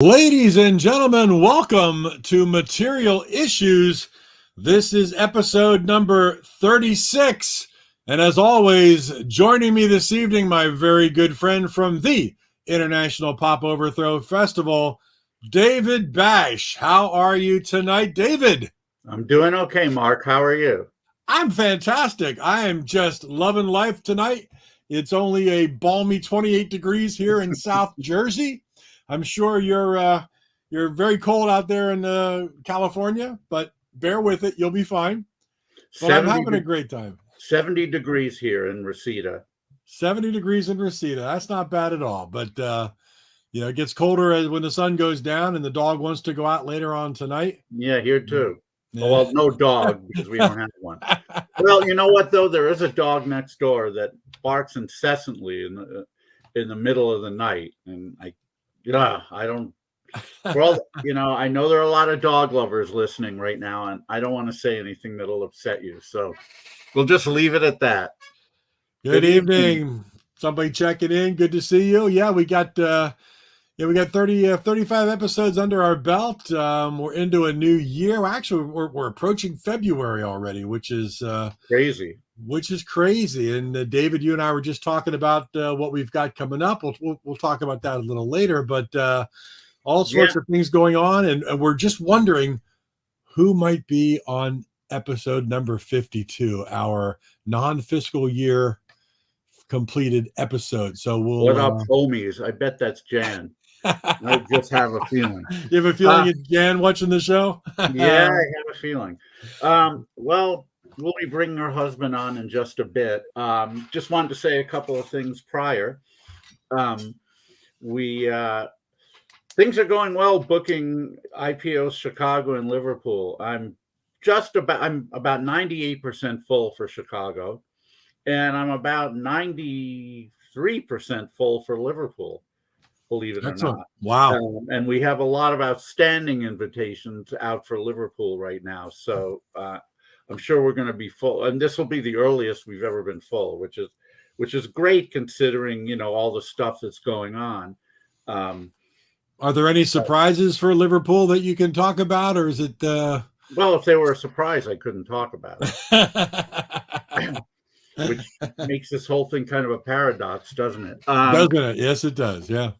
Ladies and gentlemen, welcome to Material Issues. This is episode number 36. And as always, joining me this evening, my very good friend from the International Pop Overthrow Festival, David Bash. How are you tonight, David? I'm doing okay, Mark. How are you? I'm fantastic. I am just loving life tonight. It's only a balmy 28 degrees here in South Jersey. I'm sure you're very cold out there in California, but bear with it. You'll be fine. But I'm having a great time. 70 degrees here in Reseda. 70 degrees in Reseda. That's not bad at all. But, it gets colder when the sun goes down and the dog wants to go out later on tonight. Yeah, here too. Yeah. Well, no dog because we don't have one. Well, you know what, though? There is a dog next door that barks incessantly in the middle of the night. And I don't. Well, I know there are a lot of dog lovers listening right now, and I don't want to say anything that'll upset you. So we'll just leave it at that. Good evening. Somebody checking in. Good to see you. Yeah, we got 35 episodes under our belt. We're into a new year. Actually, we're approaching February already, which is crazy. And David, you and I were just talking about what we've got coming up. We'll talk about that a little later, but all sorts of things going on. And we're just wondering who might be on episode number 52, our non-fiscal year completed episode. So what up, homies? I bet that's Jan. I just have a feeling. You have a feeling it's Jan watching the show? Yeah, I have a feeling. Well, we'll be bringing her husband on in just a bit. Just wanted to say a couple of things prior. Things are going well booking IPOs Chicago and Liverpool. I'm about 98% full for Chicago, and I'm about 93% full for Liverpool. Believe it or not. Wow. And we have a lot of outstanding invitations out for Liverpool right now. So I'm sure we're going to be full. And this will be the earliest we've ever been full, which is great considering, all the stuff that's going on. Are there any surprises for Liverpool that you can talk about, or is it? Well, if they were a surprise, I couldn't talk about it. Which makes this whole thing kind of a paradox, doesn't it? Doesn't it? Yes, it does. Yeah.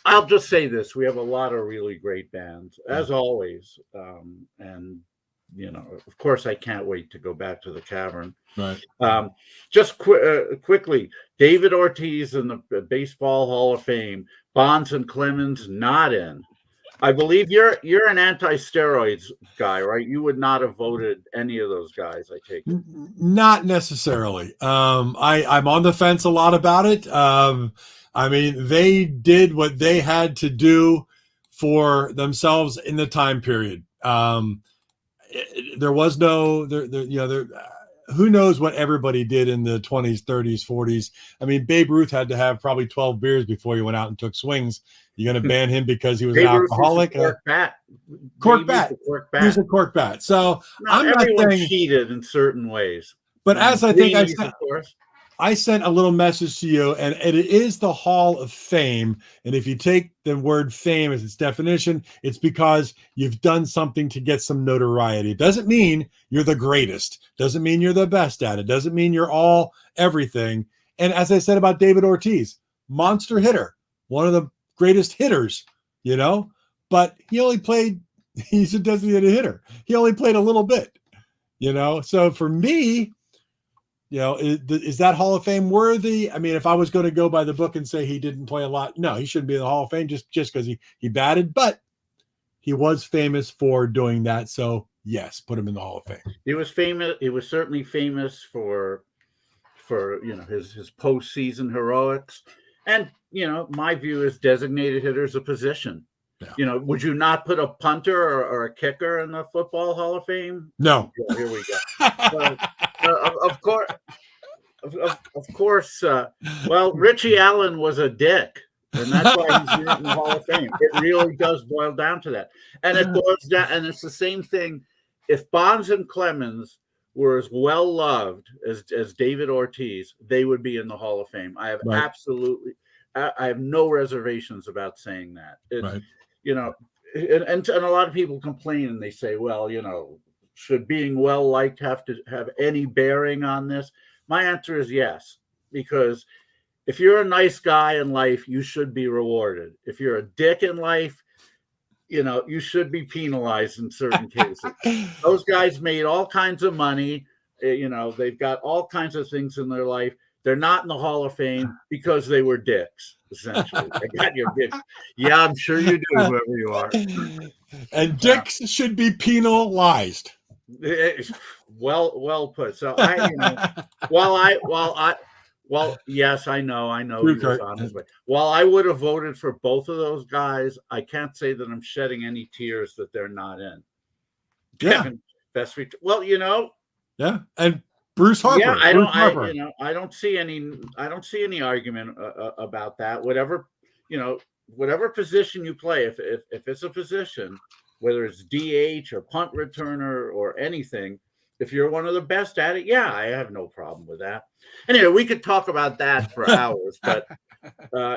I'll just say this: we have a lot of really great bands, as always, and of course, I can't wait to go back to the Cavern. Right. Just quickly, David Ortiz in the Baseball Hall of Fame, Bonds and Clemens not in. I believe you're an anti-steroids guy, right? You would not have voted any of those guys, I take it. Not necessarily. I'm on the fence a lot about it. They did what they had to do for themselves in the time period. There was no, who knows what everybody did in the 20s, 30s, 40s. Babe Ruth had to have probably 12 beers before he went out and took swings. You're going to ban him because he was an alcoholic? Cork bat. He was a cork bat. So I'm not saying cheated in certain ways. But as I think I sent a little message to you, and it is the Hall of Fame. And if you take the word fame as its definition, it's because you've done something to get some notoriety. It doesn't mean you're the greatest. Doesn't mean you're the best at it. Doesn't mean you're all everything. And as I said about David Ortiz, monster hitter, one of the greatest hitters, but he's a designated hitter. He only played a little bit, So for me, is that Hall of Fame worthy? If I was going to go by the book and say he didn't play a lot, no, he shouldn't be in the Hall of Fame just because he batted, but he was famous for doing that. So yes, put him in the Hall of Fame. He was famous. He was certainly famous for his postseason heroics. And, my view is designated hitter's a position. Yeah. Would you not put a punter or a kicker in the Football Hall of Fame? No. Yeah, here we go. Of course. Well, Richie Allen was a dick, and that's why he's in the Hall of Fame. It really does boil down to that. And it boils down, and it's the same thing. If Bonds and Clemens were as well loved as David Ortiz, they would be in the Hall of Fame. I have absolutely I have no reservations about saying that. Right. You know, and a lot of people complain and they say, well, you know, should being well liked have to have any bearing on this? My answer is yes, because if you're a nice guy in life, you should be rewarded. If you're a dick in life, you know, you should be penalized in certain cases. Those guys made all kinds of money. You know, they've got all kinds of things in their life. They're not in the Hall of Fame because they were dicks, essentially. They got your dick. Yeah, I'm sure you do, whoever you are. And dicks should be penalized. Well put. So yes, I know he was on his way. While I would have voted for both of those guys, I can't say that I'm shedding any tears that they're not in. Yeah. Well, you know. Yeah, and Bruce Harper. Yeah, I don't see any argument about that. Whatever position you play, if it's a position, whether it's DH or punt returner or anything, if you're one of the best at it, yeah, I have no problem with that. Anyway, we could talk about that for hours, but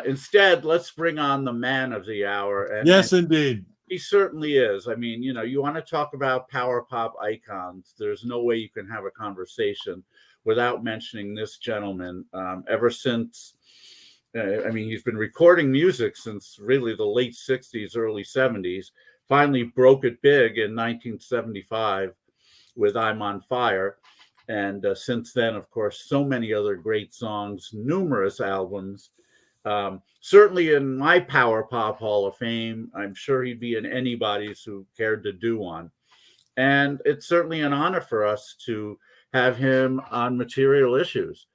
instead, let's bring on the man of the hour. Yes, indeed. He certainly is. I mean, you know, you want to talk about power pop icons. There's no way you can have a conversation without mentioning this gentleman. Ever since, I mean, he's been recording music since really the late 60s, early 70s. Finally broke it big in 1975 with I'm on Fire. And since then, of course, so many other great songs, numerous albums. Certainly in my Power Pop Hall of Fame. I'm sure he'd be in anybody's who cared to do one. And it's certainly an honor for us to have him on Material Issues.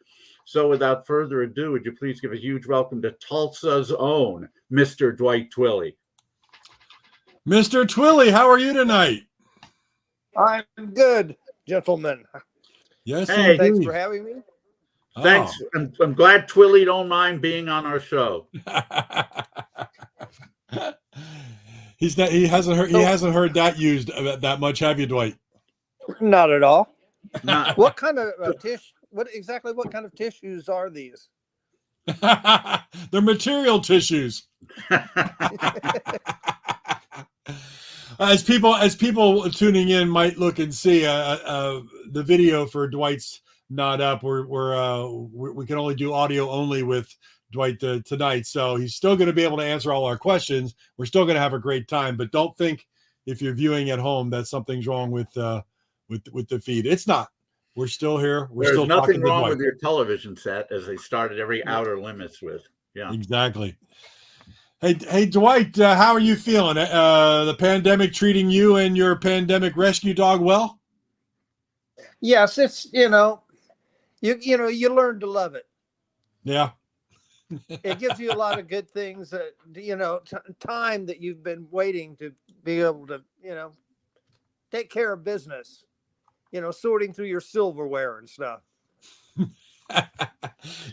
So without further ado, would you please give a huge welcome to Tulsa's own Mr. Dwight Twilley. Mr. Twilley, how are you tonight? I'm good, gentlemen. Yes, hey, thanks for having me. Thanks. I'm glad Twilley don't mind being on our show. He hasn't heard that used that much, have you, Dwight? Not at all. Not. What kind of what kind of tissues are these? They're material tissues. As people tuning in might look and see the video for Dwight's not up. We can only do audio only with Dwight tonight, so he's still going to be able to answer all our questions. We're still going to have a great time, but don't think if you're viewing at home that something's wrong with the feed. It's not. We're still here. There's still nothing wrong with your television set, as they started every Outer Limits with. Yeah, exactly. Hey, Dwight, how are you feeling? The pandemic treating you and your pandemic rescue dog well? Yes, it's you learn to love it. Yeah, it gives you a lot of good things. Time that you've been waiting to be able to take care of business. Sorting through your silverware and stuff.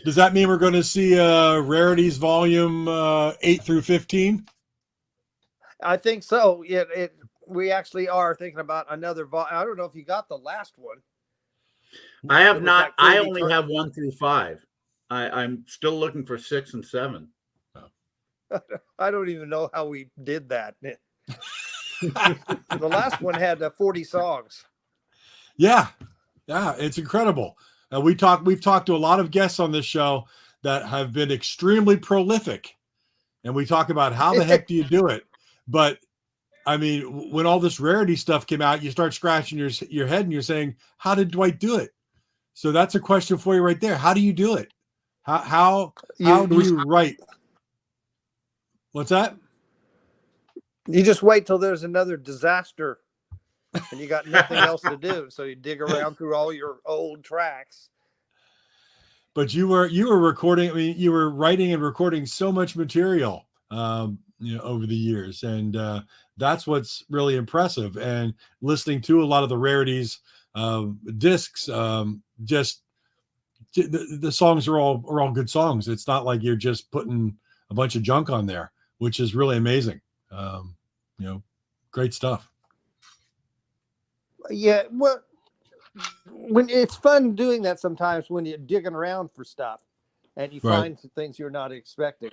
Does that mean we're going to see Rarities Volume 8 through 15? I think so. Yeah, we actually are thinking about another volume. I don't know if you got the last one. I have not. I only have 1 through 5. I'm still looking for 6 and 7. I don't even know how we did that. The last one had 40 songs. Yeah, it's incredible. We've talked to a lot of guests on this show that have been extremely prolific, and we talk about how the heck do you do it. But I mean, when all this Rarity stuff came out, you start scratching your head and you're saying, how did Dwight do it? So that's a question for you right there. How do you do it? How do you write? What's that? You just wait till there's another disaster and you got nothing else to do. So you dig around through all your old tracks. But you were recording. I mean, you were writing and recording so much material, over the years, and that's what's really impressive. And listening to a lot of the Rarities discs, just the songs are all good songs. It's not like you're just putting a bunch of junk on there, which is really amazing. Great stuff. Yeah, well, when it's fun doing that sometimes when you're digging around for stuff. and you Right. find some things you're not expecting.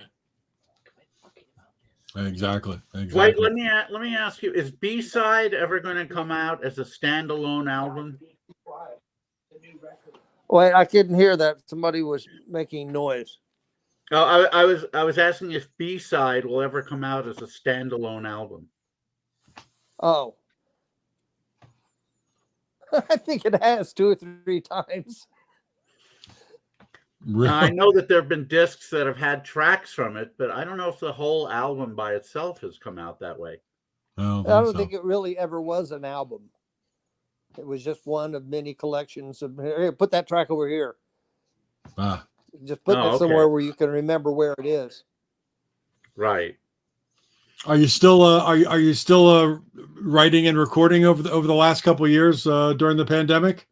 Exactly. Wait, let me ask you: is B-side ever going to come out as a standalone album? Wait, I couldn't hear that. Somebody was making noise. Oh, I was asking if B-side will ever come out as a standalone album. Oh, I think it has 2 or 3 times. Really? Now, I know that there have been discs that have had tracks from it, but I don't know if the whole album by itself has come out that way. I don't think it really ever was an album. It was just one of many collections of, here, put that track over here. Just put it somewhere where you can remember where it is. Right. Are you still writing and recording over the last couple of years during the pandemic?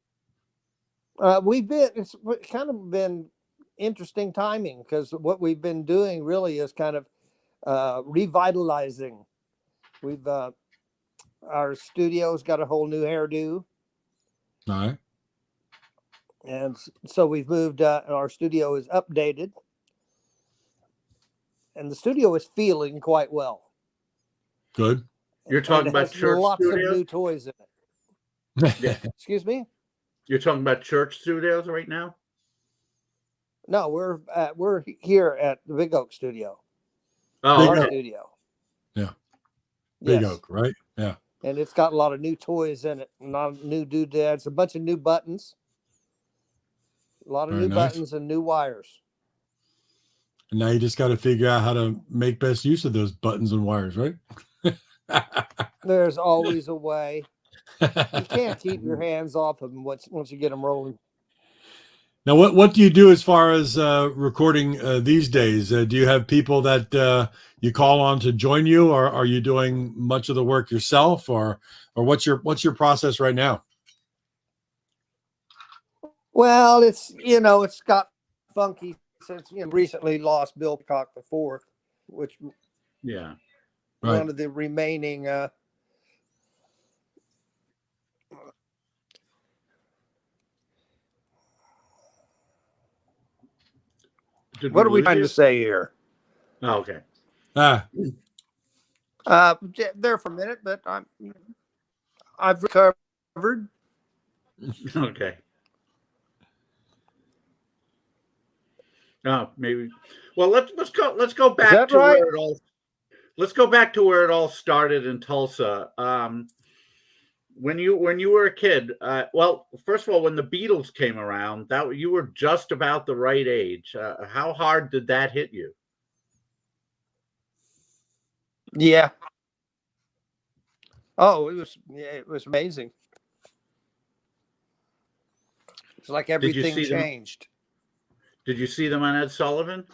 It's kind of been interesting timing, because what we've been doing really is kind of revitalizing. We've our studio's got a whole new hairdo. All right. And so we've moved, our studio is updated, and the studio is feeling quite well. Good. You're talking about church lots studios? of new toys in it. Yeah. Excuse me? You're talking about church studios right now? No, we're here at the Big Oak Studio. Oh, Our okay. studio. Yeah. Big Yes. Oak, right? Yeah. And it's got a lot of new toys in it, a lot of new doodads, a bunch of new buttons, a lot of Very new nice. buttons and new wires. And now you just got to figure out how to make best use of those buttons and wires, right? There's always a way. You can't keep your hands off of them once you get them rolling. Now, what do you do as far as recording these days? Do you have people that you call on to join you, or are you doing much of the work yourself, or what's your process right now? Well, it's got funky since recently lost Bill Cock IV, which Yeah. Right. one of the remaining what are we trying to say here? Oh, okay. There for a minute, but I've recovered. Okay. Oh, maybe. Well, let's go back to right? where it all. Let's go back to where it all started in Tulsa. When you were a kid, well, first of all, when the Beatles came around, that you were just about the right age. How hard did that hit you? Yeah. Oh, it was amazing. It's like everything changed. Did you see them on Ed Sullivan?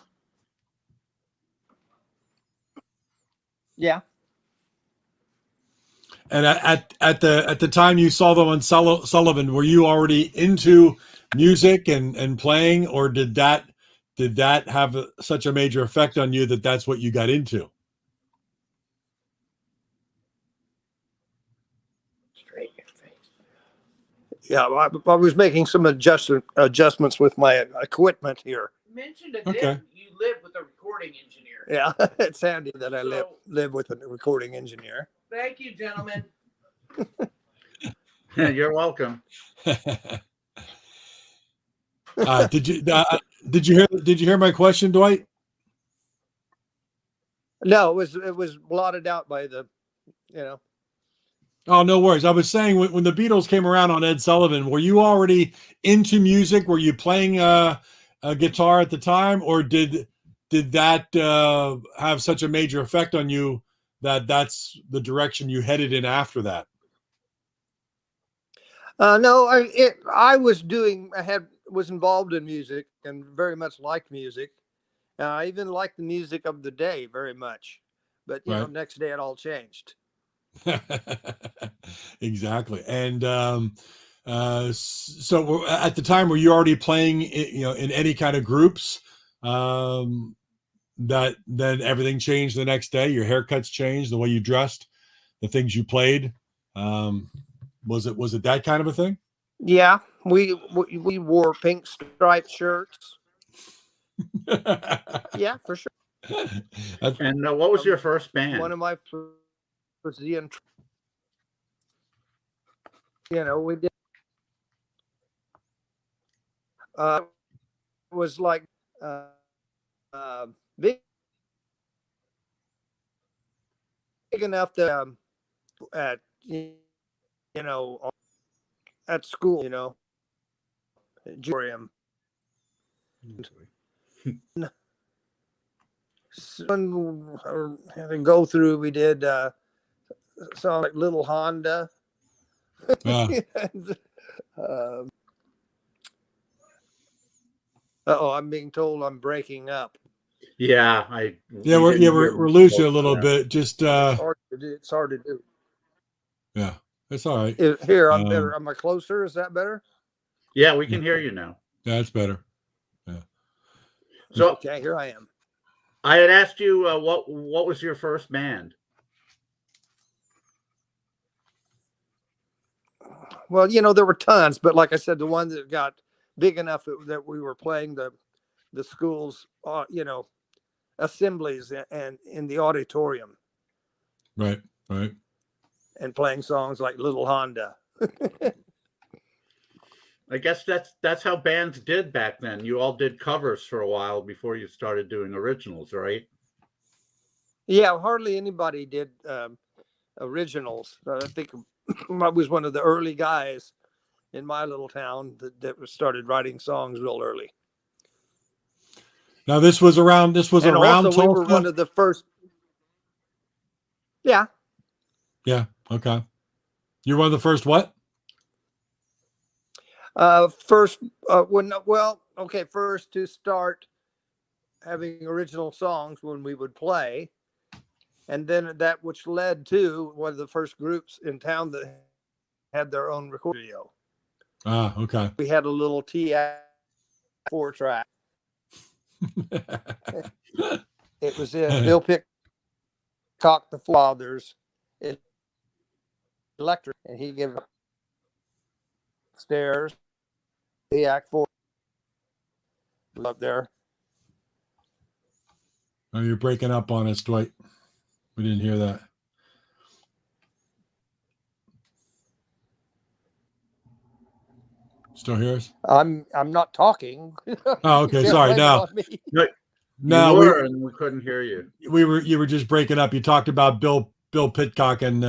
Yeah. And at the time you saw them on Sullivan, were you already into music and playing, or did that have such a major effect on you that's what you got into? Straight your face. Yeah, I was making some adjustments with my equipment here. You mentioned you live with a recording engineer. Yeah, it's handy that I live with a recording engineer. Thank you, gentlemen. You're welcome. Did you hear my question, Dwight? No, it was blotted out by the. Oh, no worries. I was saying when the Beatles came around on Ed Sullivan, were you already into music? Were you playing a guitar at the time, or did that have such a major effect on you that's the direction you headed in after that? No, I was involved in music and very much liked music. I even liked the music of the day very much, but next day it all changed. Exactly. And so at the time, were you already playing in any kind of groups that then everything changed the next day? Your haircuts changed, the way you dressed, the things you played. Was it that kind of a thing? Yeah, we wore pink striped shirts. Yeah, for sure. And what was your first band? One of my was the we did. It was like big enough that at at school, Jurium. Had to go through. We did song like Little Honda. I'm being told I'm breaking up. Yeah, we're losing a little bit. Just it's hard to do. It's hard to do. Yeah, it's all right. Here, I'm better. Am I closer? Is that better? Yeah, we can hear you now. Yeah, it's better. Yeah. So okay, here I am. I had asked you what was your first band? Well, there were tons, but like I said, the one that got big enough that we were playing the school's assemblies and in the auditorium. Right. And playing songs like Little Honda. I guess that's how bands did back then. You all did covers for a while before you started doing originals, right? Yeah, hardly anybody did originals. I think I was one of the early guys in my little town that started writing songs real early. Now this was around also, Tulsa? We were one of the first. Yeah. Yeah. Okay. You're one of the first what? First to start having original songs when we would play, and then that which led to one of the first groups in town that had their own recording studio. Ah, okay. We had a little TI 4-track. It was in Bill Pickcock the Father's electric, and he gave upstairs the Act 4 up there. Oh, you're breaking up on us, Dwight. We didn't hear that. Still hear us? I'm not talking. Oh, okay. Sorry. No, and we couldn't hear you. You were just breaking up. You talked about Bill Pickcock and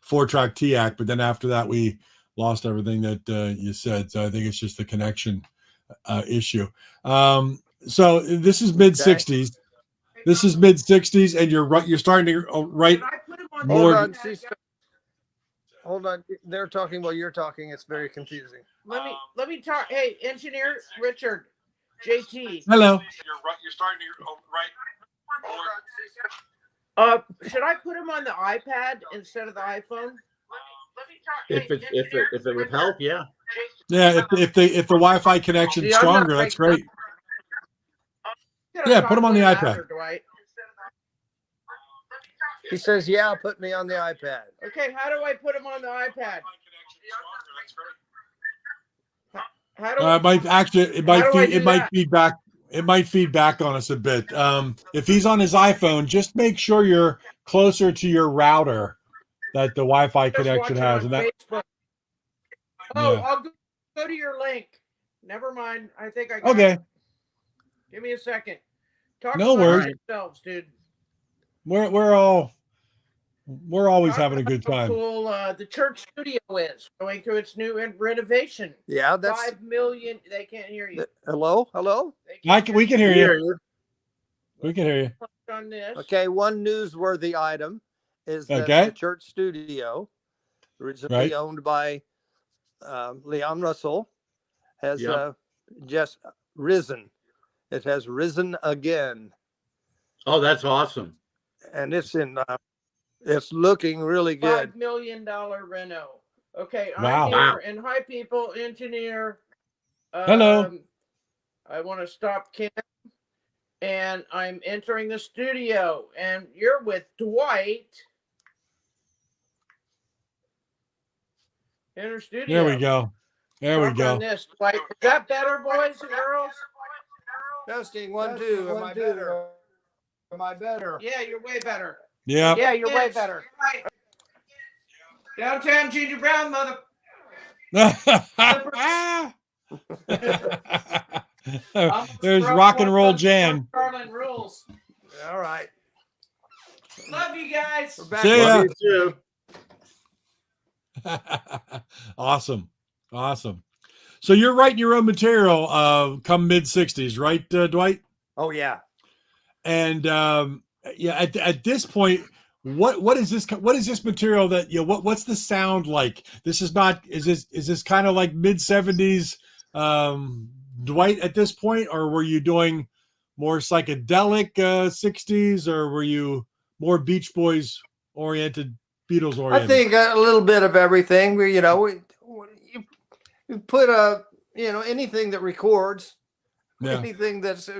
4-track TAC, but then after that we lost everything that you said. So I think it's just the connection issue. So this is mid 60s. This is mid 60s, and you're starting to write more. Hold on. They're talking while you're talking. It's very confusing. Let me talk. Hey, engineer Richard, JT. Hello. You're starting to write more. Should I put him on the iPad instead of the iPhone? If it would help, yeah. Yeah, if the Wi-Fi connection's stronger, that's great. Yeah, put him on the iPad. He says, "Yeah, put me on the iPad." Okay, how do I put him on the iPad? How do it might feed back on us a bit. If he's on his iPhone, just make sure you're closer to your router that the Wi-Fi connection has. And that. Facebook. Oh, yeah. I'll go to your link. Never mind. I think I got okay. It. Give me a second. Talk no worries. Yourselves, dude. We're always having a good time. Cool. The church studio is going through its new renovation. Yeah, that's 5 million. They can't hear you. Hello. We can hear you. We can hear you. On this. Okay. One newsworthy item is that the church studio, originally owned by Leon Russell, has just risen. It has risen again. Oh, that's awesome. And it's it's looking really good. $5 million reno. Okay, wow. I'm here. And hi, people. Engineer. Hello. I want to stop Kim. And I'm entering the studio. And you're with Dwight. Enter studio. There we go. On this. Dwight. Is that better, boys and girls? Testing 1, 2. Am I better? Am I better? Yeah, you're way better. Yeah. Yeah, you're way better. Right. Downtown Ginger Brown, mother. There's rock and roll Jan. Carlin rules. All right. Love you guys. We're back. See ya. Love you too. Awesome. So you're writing your own material come mid 60s, right, Dwight? Oh yeah. And at this point, what is this material that what's the sound like? This is this kind of like mid 70s Dwight at this point, or were you doing more psychedelic 60s, or were you more Beach Boys oriented, Beatles oriented? I think a little bit of everything. We put anything that records, anything that's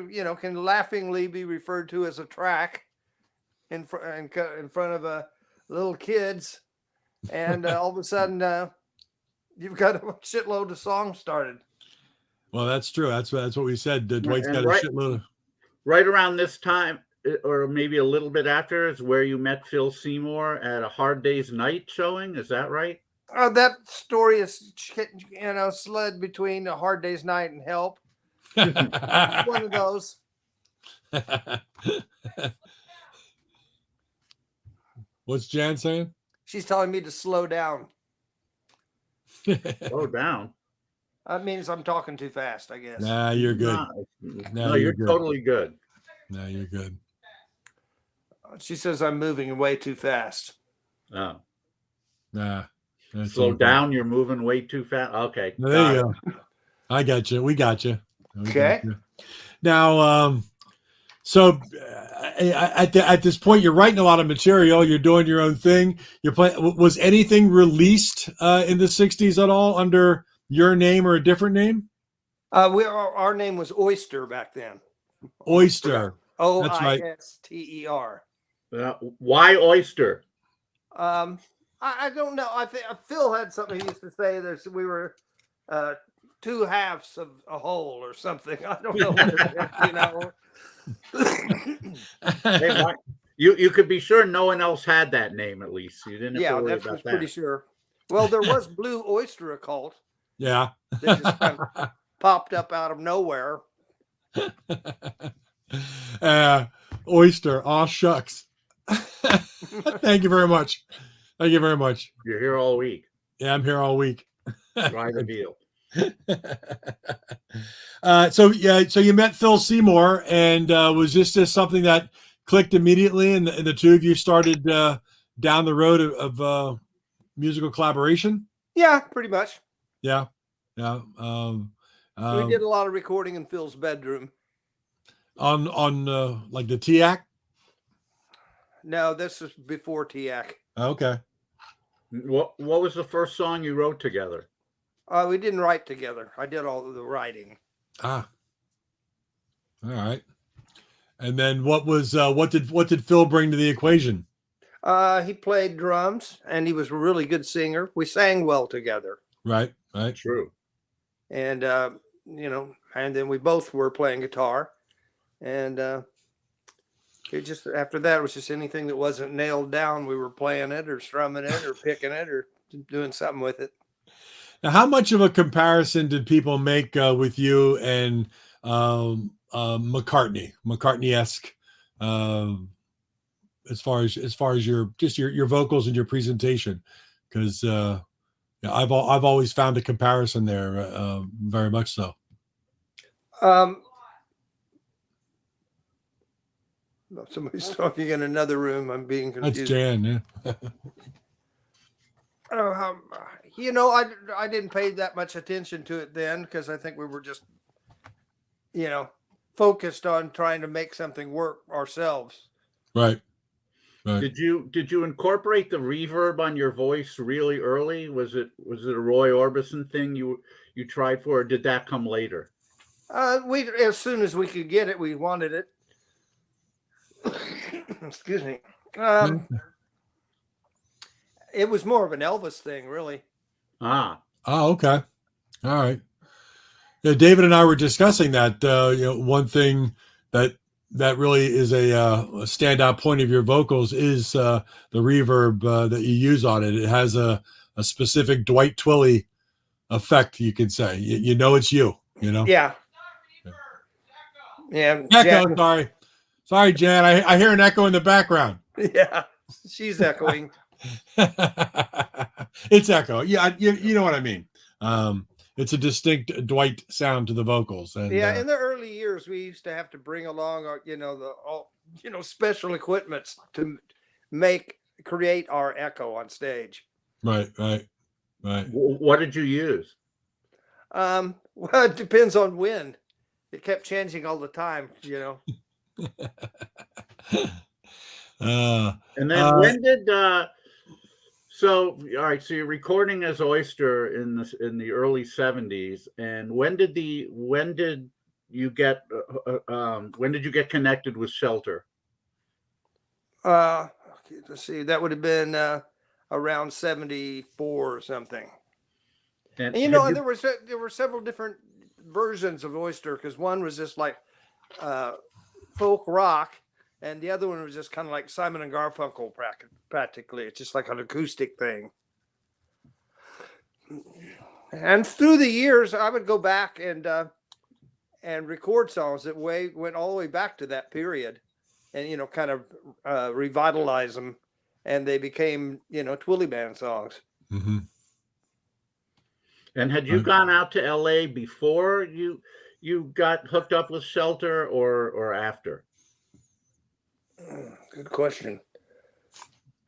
can laughingly be referred to as a track in front of little kids, and all of a sudden you've got a shitload of songs started. Well, that's true. That's what we said. Dwight's got a shitload of. Right around this time, or maybe a little bit after, is where you met Phil Seymour at a Hard Day's Night showing. Is that right? That story is slid between a Hard Day's Night and Help. One of those. What's Jan saying? She's telling me to slow down. Slow down. That means I'm talking too fast, I guess. Nah, you're good. No, you're good. Totally good. No, you're good. She says I'm moving way too fast. Oh. Nah. Slow down. You're moving way too fast. Okay. There you go. I got you. We got you. Okay. Now, so at this point, you're writing a lot of material. You're doing your own thing. You're playing. Was anything released in the '60s at all under your name or a different name? Our name was Oyster back then. Oyster. Oyster. Why Oyster? I don't know. I think Phil had something he used to say. We were two halves of a whole or something. I don't know what it is, Hey, you could be sure no one else had that name, at least. You didn't have to worry about that. Pretty sure. Well, there was Blue Oyster Occult. Yeah. That just kind of popped up out of nowhere. Oyster. Aw, shucks. Thank you very much. Thank you very much. You're here all week. Yeah, I'm here all week. Try the deal. So you met Phil Seymour, and was this just something that clicked immediately, and the two of you started down the road of musical collaboration? Yeah, pretty much. Yeah. We did a lot of recording in Phil's bedroom. On like the TIAC? No, this was before TIAC. Okay. What was the first song you wrote together? We didn't write together. I did all of the writing. Ah. All right. And then what did Phil bring to the equation? He played drums, and he was a really good singer. We sang well together. Right. True. And and then we both were playing guitar, and it just after that it was just anything that wasn't nailed down, we were playing it or strumming it or picking it or doing something with it. Now, how much of a comparison did people make with you and McCartney-esque, as far as your vocals and your presentation? Because I've always found a comparison there, very much so. Somebody's talking in another room. I'm being confused. That's Jan, yeah. I didn't pay that much attention to it then because I think we were just, focused on trying to make something work ourselves. Right. Did you incorporate the reverb on your voice really early? Was it a Roy Orbison thing you tried for, or did that come later? We as soon as we could get it, we wanted it. Excuse me. It was more of an Elvis thing, really. Ah. Oh, okay. All right. Yeah, David and I were discussing that. One thing that really is a standout point of your vocals is the reverb that you use on it. It has a specific Dwight Twilley effect, you could say. You know it's you. You know. Yeah. Yeah. Echo. Sorry, Jan. I hear an echo in the background. Yeah, she's echoing. It's echo. Yeah, you know what I mean. It's a distinct Dwight sound to the vocals. And, yeah, in the early years, we used to have to bring along our, special equipment to create our echo on stage. Right. What did you use? Well, it depends on when. It kept changing all the time, And then when did so all right, so you're recording as Oyster in the early 70s, and when did you get connected with Shelter? Let's see, that would have been around 74 or something. And there were several different versions of Oyster, because one was just like folk rock, and the other one was just kind of like Simon and Garfunkel, practically. It's just like an acoustic thing. And through the years, I would go back and record songs that went all the way back to that period, and kind of revitalize them, and they became Twilley Band songs. Mm-hmm. And had you gone out to LA before you got hooked up with Shelter, or after? Good question.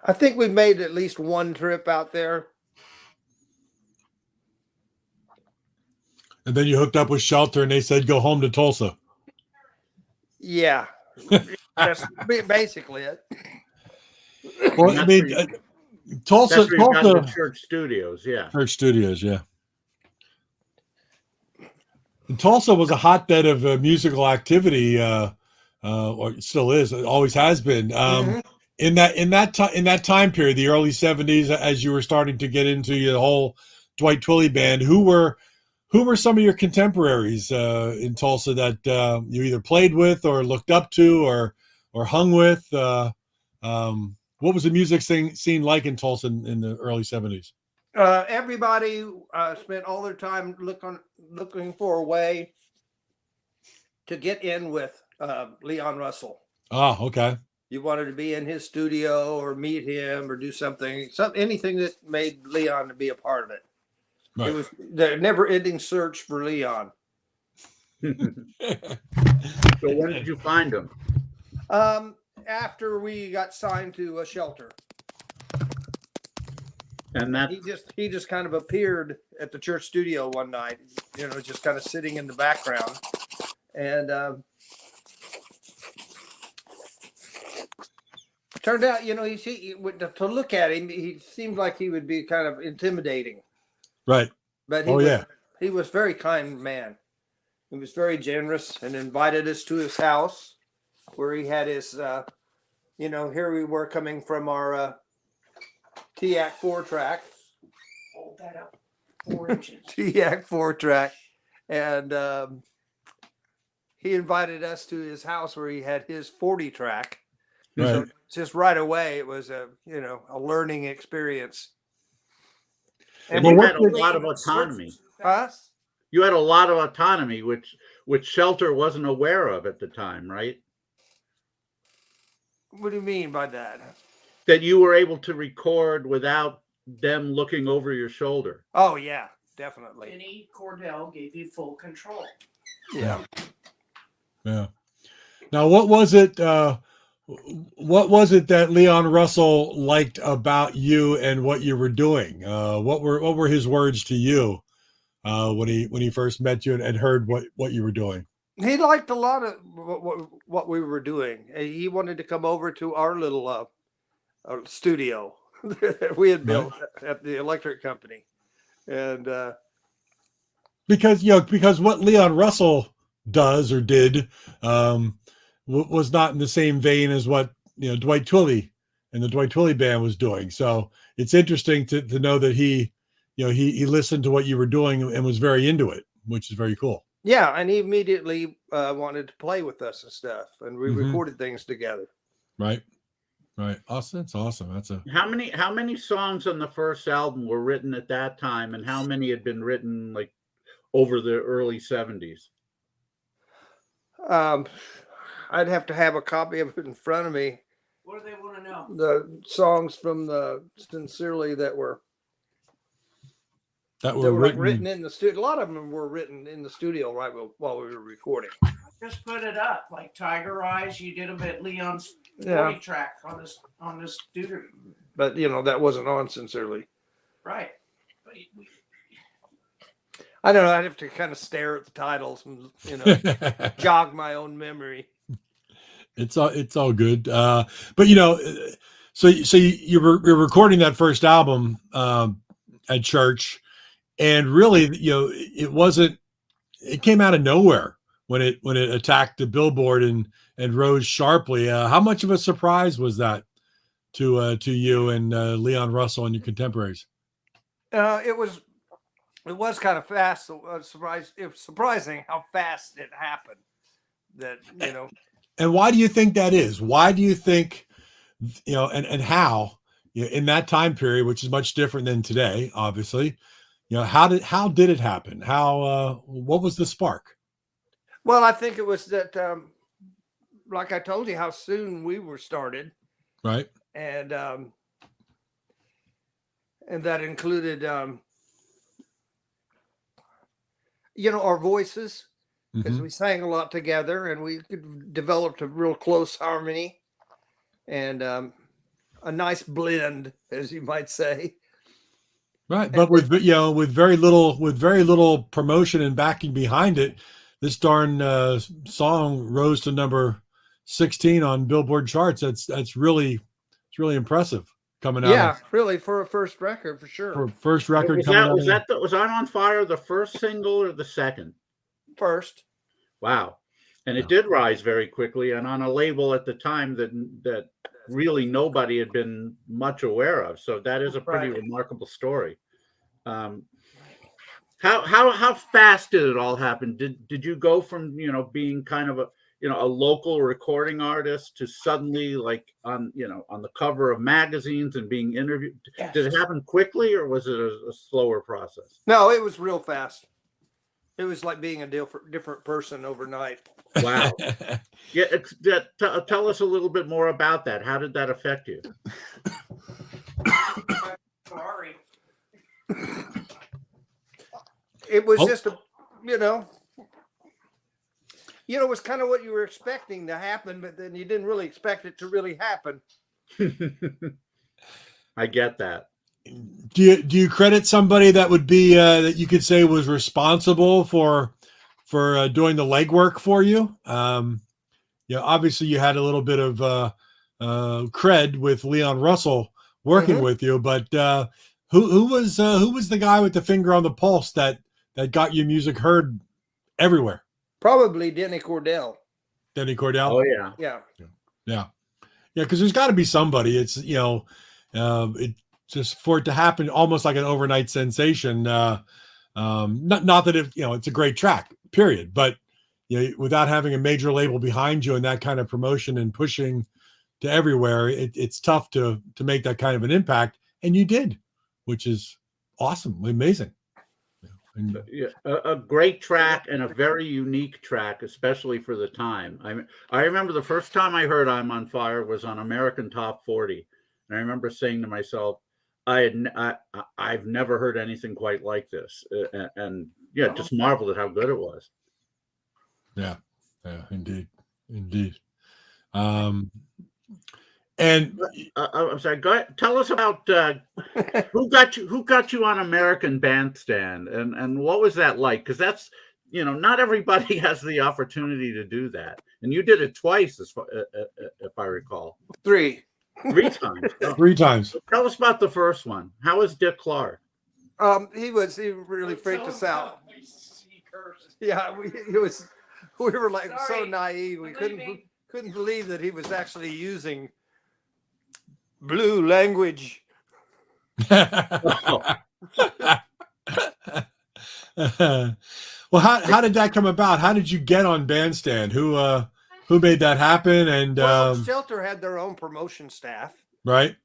I think we made at least one trip out there. And then you hooked up with Shelter, and they said, "Go home to Tulsa." Yeah, that's basically it. Well, I mean, Tulsa, that's where you got the Church Studios, yeah. Church Studios, yeah. And Tulsa was a hotbed of musical activity, or it still is. It always has been. In that time period, the early 70s, as you were starting to get into the whole Dwight Twilley band, who were some of your contemporaries in Tulsa that you either played with or looked up to or hung with? What was the music scene like in Tulsa in the early 70s? Everybody spent all their time looking for a way to get in with Leon Russell. Oh, okay. You wanted to be in his studio or meet him or do anything that made Leon to be a part of it. Right. It was the never-ending search for Leon. So when did you find him? After we got signed to a Shelter. And that he just kind of appeared at the Church Studio one night, just kind of sitting in the background, and turned out, to look at him, he seemed like he would be kind of intimidating. Right. But he was a very kind man. He was very generous and invited us to his house, where he had his, here we were coming from our TAC 4-track. Hold that up 4 inches. TAC 4-track. And he invited us to his house where he had his 40-track. Right. So just right away, it was a learning experience. And you had a lot of autonomy. You had a lot of autonomy, which Shelter wasn't aware of at the time, right? What do you mean by that? That you were able to record without them looking over your shoulder. Oh, yeah, definitely. Vinnie Cordell gave you full control. Yeah. Yeah. Now, what was it that Leon Russell liked about you and what you were doing? What were his words to you when he first met you and heard what you were doing? He liked a lot of what we were doing. He wanted to come over to our little studio that we had built at the electric company, and because what Leon Russell does or did was not in the same vein as what Dwight Twilley and the Dwight Twilley band was doing. So it's interesting to know that he listened to what you were doing and was very into it. which is very cool. Yeah, and he immediately wanted to play with us and stuff, and we Mhm. recorded things together. Right. Awesome. That's awesome. That's a How many songs on the first album were written at that time, and how many had been written like over the early 70s? I'd have to have a copy of it in front of me. What do they want to know? The songs from the Sincerely that were written. written in the studio. A lot of them were written in the studio right while we were recording. Just put it up like Tiger Eyes. You did them at Leon's 40 Yeah. track on this studio, But that wasn't on Sincerely. right? I don't know. I'd have to kind of stare at the titles and jog my own memory. It's all good. But so you're recording that first album at church, and really, it came out of nowhere when it attacked the Billboard and rose sharply. How much of a surprise was that to you and Leon Russell and your contemporaries? It was kind of fast. It was surprising how fast it happened. And why do you think that is? Why do you think, and how, in that time period, which is much different than today, obviously, how did it happen? What was the spark? Well, I think it was that, like I told you, how soon we were started, right? And that included, our voices, because we sang a lot together, and we developed a real close harmony and a nice blend, as you might say. Right, but with very little promotion and backing behind it, this darn song rose to number 16 on Billboard charts. It's really impressive coming out. Yeah, really, for a first record, for sure. For first record Was coming out. Was On Fire the first single or the second? First. Wow. And it did rise very quickly, and on a label at the time that really nobody had been much aware of. So that is a pretty remarkable story. How fast did it all happen? Did you go from being kind of a local recording artist to suddenly on the cover of magazines and being interviewed? Yes. Did it happen quickly, or was it a slower process? No, it was real fast. It was like being a different person overnight. Wow. Yeah. Tell us a little bit more about that. How did that affect you? Sorry. It was just it was kind of what you were expecting to happen, but then you didn't really expect it to really happen. I get that. Do you credit somebody that would be that you could say was responsible for doing the legwork for you? Obviously you had a little bit of cred with Leon Russell working with you, but who was the guy with the finger on the pulse that got your music heard everywhere? Probably Denny Cordell. Denny Cordell. Oh yeah. Yeah. Because there's got to be somebody. It's it just for it to happen almost like an overnight sensation. Not that it's a great track, period. But without having a major label behind you and that kind of promotion and pushing to everywhere, it's tough to make that kind of an impact. And you did, which is awesome, amazing. A great track and a very unique track, especially for the time. I remember the first time I heard "I'm on Fire" was on American Top 40, and I remember saying to myself, "I've never heard anything quite like this," and just marveled at how good it was. Yeah, indeed. And I'm sorry. Go ahead, tell us about who got you on American Bandstand, and what was that like? Because that's not everybody has the opportunity to do that, and you did it twice, if I recall. Three times. Oh. 3 times. Tell us about the first one. How was Dick Clark? He really freaked us out. Yeah, we were like so naive. We couldn't believe that he was actually using blue language. Well, how did that come about? How did you get on Bandstand? Who made that happen? And Well, Shelter had their own promotion staff. right.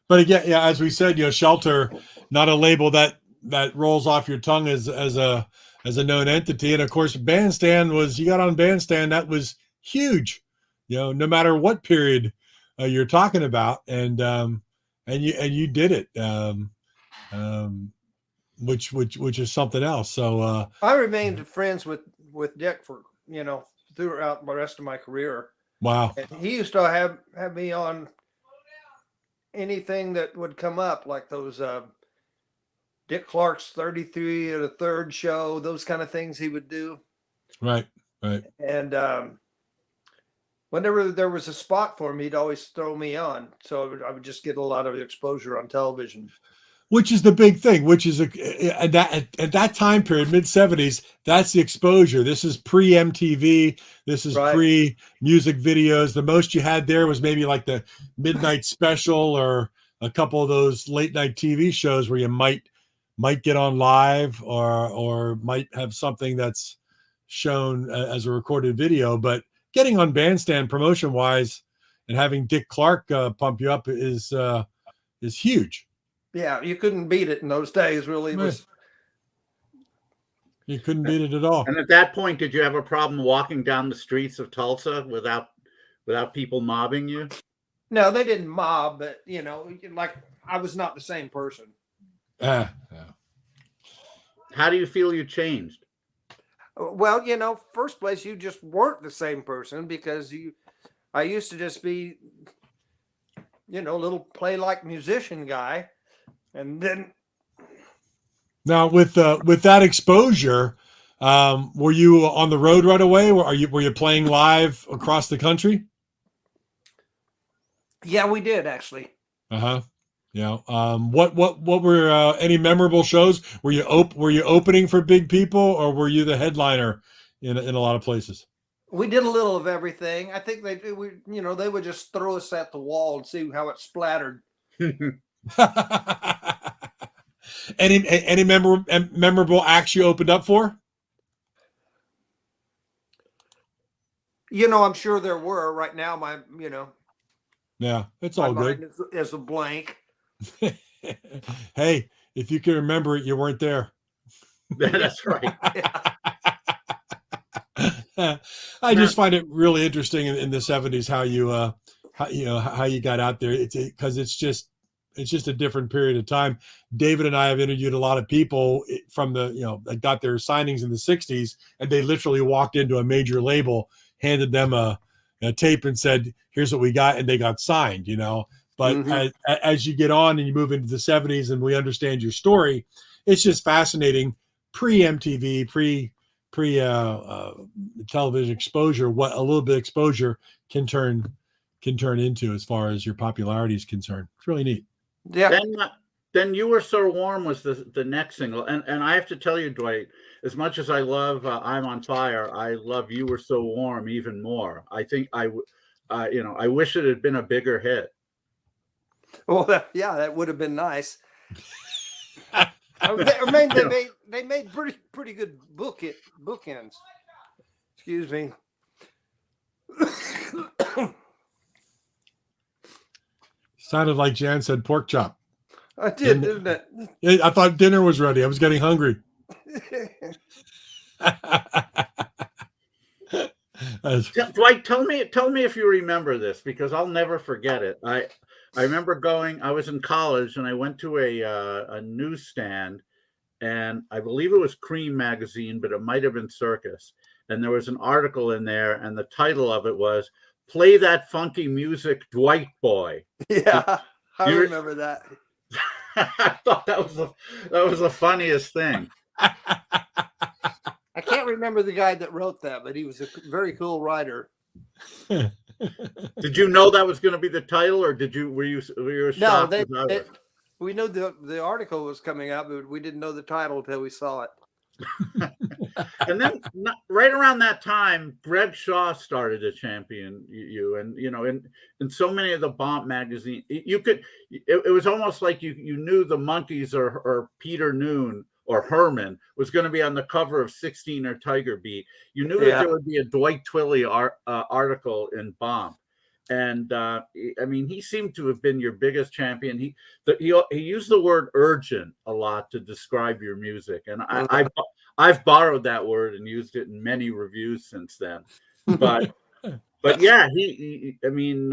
But again, yeah, as we said, Shelter, not a label that rolls off your tongue as a known entity. And of course, Bandstand you got on Bandstand, that was huge. No matter what period you're talking about, and you did it, which is something else. So I remained friends with Dick for throughout the rest of my career. Wow. And he used to have me on anything that would come up, like those Dick Clark's 33 at a third show, those kind of things he would do. Right. And whenever there was a spot for him, he'd always throw me on. So I would just get a lot of exposure on television. Which is the big thing, which is at that time period, mid-70s, that's the exposure. This is pre-MTV. This is pre-music videos. The most you had there was maybe like the Midnight Special or a couple of those late-night TV shows where you might get on live or might have something that's shown as a recorded video. But getting on Bandstand promotion-wise and having Dick Clark pump you up is huge. Yeah, you couldn't beat it in those days, really. You couldn't beat it at all. And at that point, did you have a problem walking down the streets of Tulsa without people mobbing you? No, they didn't mob, but, like I was not the same person. Yeah. How do you feel you changed? Well, first place, you just weren't the same person because I used to just be, a little play-like musician guy. And then now with that exposure, were you on the road right away? Were you playing live across the country? Yeah, we did actually. Yeah. What were any memorable shows? Were you opening for big people, or were you the headliner in a lot of places? We did a little of everything. I think they would just throw us at the wall and see how it splattered. Any memorable acts you opened up for? I'm sure there were. Right now, Yeah, it's all good. Is a blank. Hey, if you can remember it, you weren't there. That's right. I just find it really interesting in the 70s how you got out there. Because it's just a different period of time. David and I have interviewed a lot of people from that got their signings in the 60s, and they literally walked into a major label, handed them a tape and said, here's what we got. And they got signed, but as you get on and you move into the 70s and we understand your story, it's just fascinating. Pre-MTV, pre television exposure, what a little bit of exposure can turn into as far as your popularity is concerned. It's really neat. Yeah. Then You Were So Warm was the next single. And I have to tell you, Dwight, as much as I love I'm on Fire, I love You Were So Warm even more. I think I wish it had been a bigger hit. Well, that would have been nice. They made pretty good bookends. Excuse me. Sounded like Jan said pork chop. I did, didn't it? I thought dinner was ready. I was getting hungry. Dwight, tell me if you remember this, because I'll never forget it. I remember I was in college and I went to a newsstand, and I believe it was Cream magazine, but it might have been Circus. And there was an article in there, and the title of it was "Play That Funky Music, Dwight Boy." Yeah, I remember that. I thought that was the funniest thing. I can't remember the guy that wrote that, but he was a very cool writer. Did you know that was going to be the title, or were you shocked? No, we knew the article was coming out, but we didn't know the title until we saw it. And then right around that time, Greg Shaw started to champion you, and in so many of the Bomp magazine, it was almost like you knew the Monkees or Peter Noon or Herman was going to be on the cover of 16 or Tiger Beat, you knew that Yeah. there would be a Dwight Twilley article in Bomb. And I mean, he seemed to have been your biggest champion. He used the word urgent a lot to describe your music, and I've borrowed that word and used it in many reviews since then. But yeah, I mean,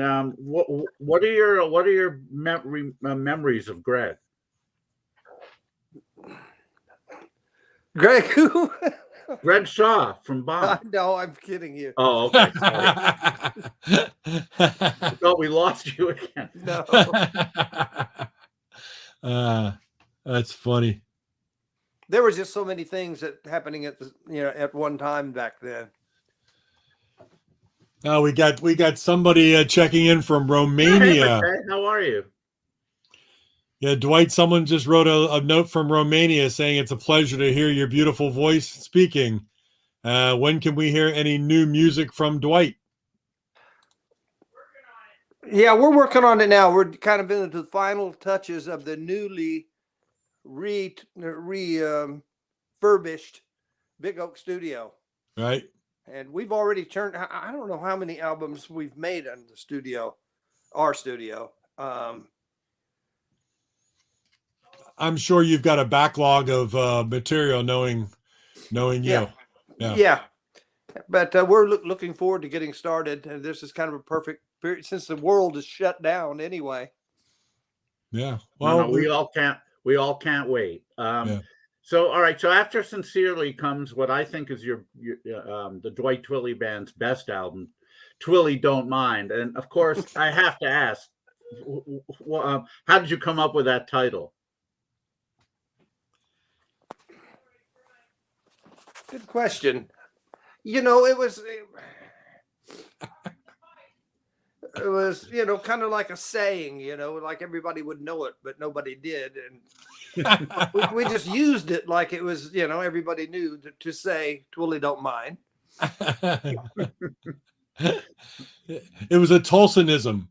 what are your memories of Greg? Greg, who? Greg Shaw from Bomb. No, I'm kidding you. Oh, okay. Sorry. I thought we lost you again. No. That's funny. There was just so many things that happening at at one time back then. Oh, we got somebody checking in from Romania. Hey, how are you? Yeah, Dwight, someone just wrote a note from Romania saying it's a pleasure to hear your beautiful voice speaking. When can we hear any new music from Dwight? Yeah, we're working on it now. We're kind of into the final touches of the newly refurbished Big Oak Studio. Right. And we've already turned, I don't know how many albums we've made in the studio, our studio. I'm sure you've got a backlog of material knowing you. Yeah. But we're looking forward to getting started. And this is kind of a perfect period since the world is shut down anyway. Yeah. Well, no, we all can't wait. Yeah. So, all right. So after Sincerely comes what I think is your the Dwight Twilley Band's best album, Twilley Don't Mind. And of course, I have to ask, how did you come up with that title? Good question. It was kind of like a saying, like everybody would know it, but nobody did. And we just used it like it was, everybody knew to say Twilley Don't Mind. It was a Tulsanism.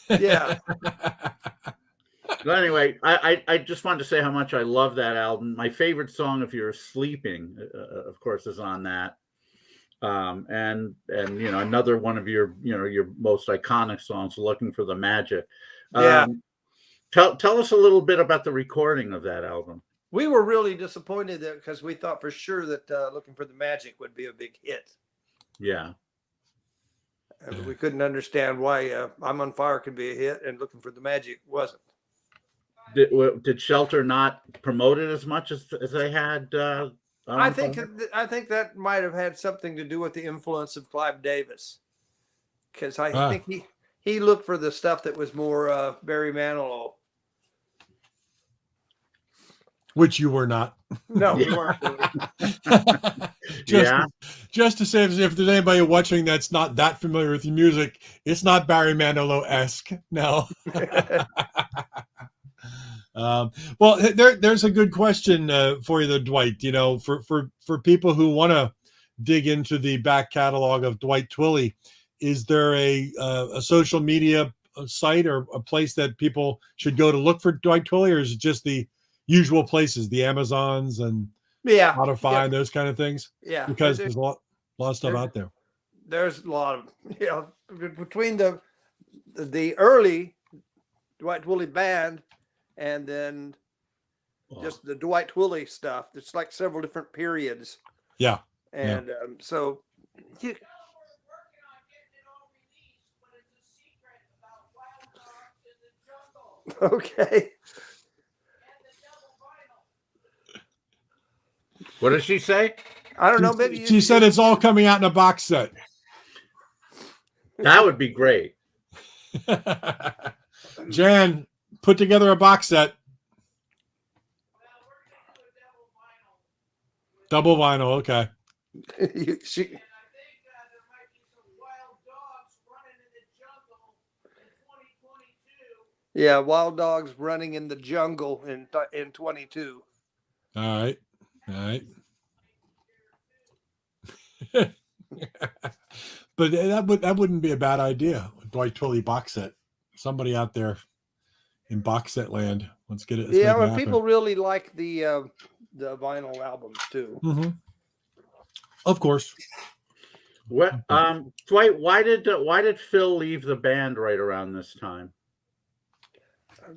Yeah. But anyway, I just wanted to say how much I love that album. My favorite song, If You're Sleeping, of course, is on that. And another one of your most iconic songs, Looking for the Magic. Yeah. Tell us a little bit about the recording of that album. We were really disappointed because we thought for sure that Looking for the Magic would be a big hit. Yeah. And we couldn't understand why I'm on Fire could be a hit and Looking for the Magic wasn't. Did Shelter not promote it as much as they had? I think that might have had something to do with the influence of Clive Davis, because I think he looked for the stuff that was more Barry Manilow. Which you were not. No, we weren't. Just to say, if there's anybody watching that's not that familiar with the music, it's not Barry Manilow-esque. No. Well, there's a good question for you, though, Dwight. For people who want to dig into the back catalog of Dwight Twilley, is there a social media site or a place that people should go to look for Dwight Twilley, or is it just the usual places, the Amazons and Spotify and those kind of things? Yeah, because there's a lot of stuff out there. There's a lot of between the early Dwight Twilley Band and then just the Dwight Twilley stuff. It's like several different periods. Yeah. And so okay. What did she say? I don't know. Maybe she said it's all coming out in a box set. That would be great. Jan, put together a box set. Double vinyl, okay. Yeah, Wild Dogs Running in the Jungle in 22. All right. But that wouldn't be a bad idea. Dwight Twilley box set. Somebody out there in box set land, let's get it. Yeah, well, people really like the the vinyl albums too. Mm-hmm. Of course. What, Dwight? Why did Phil leave the band right around this time? I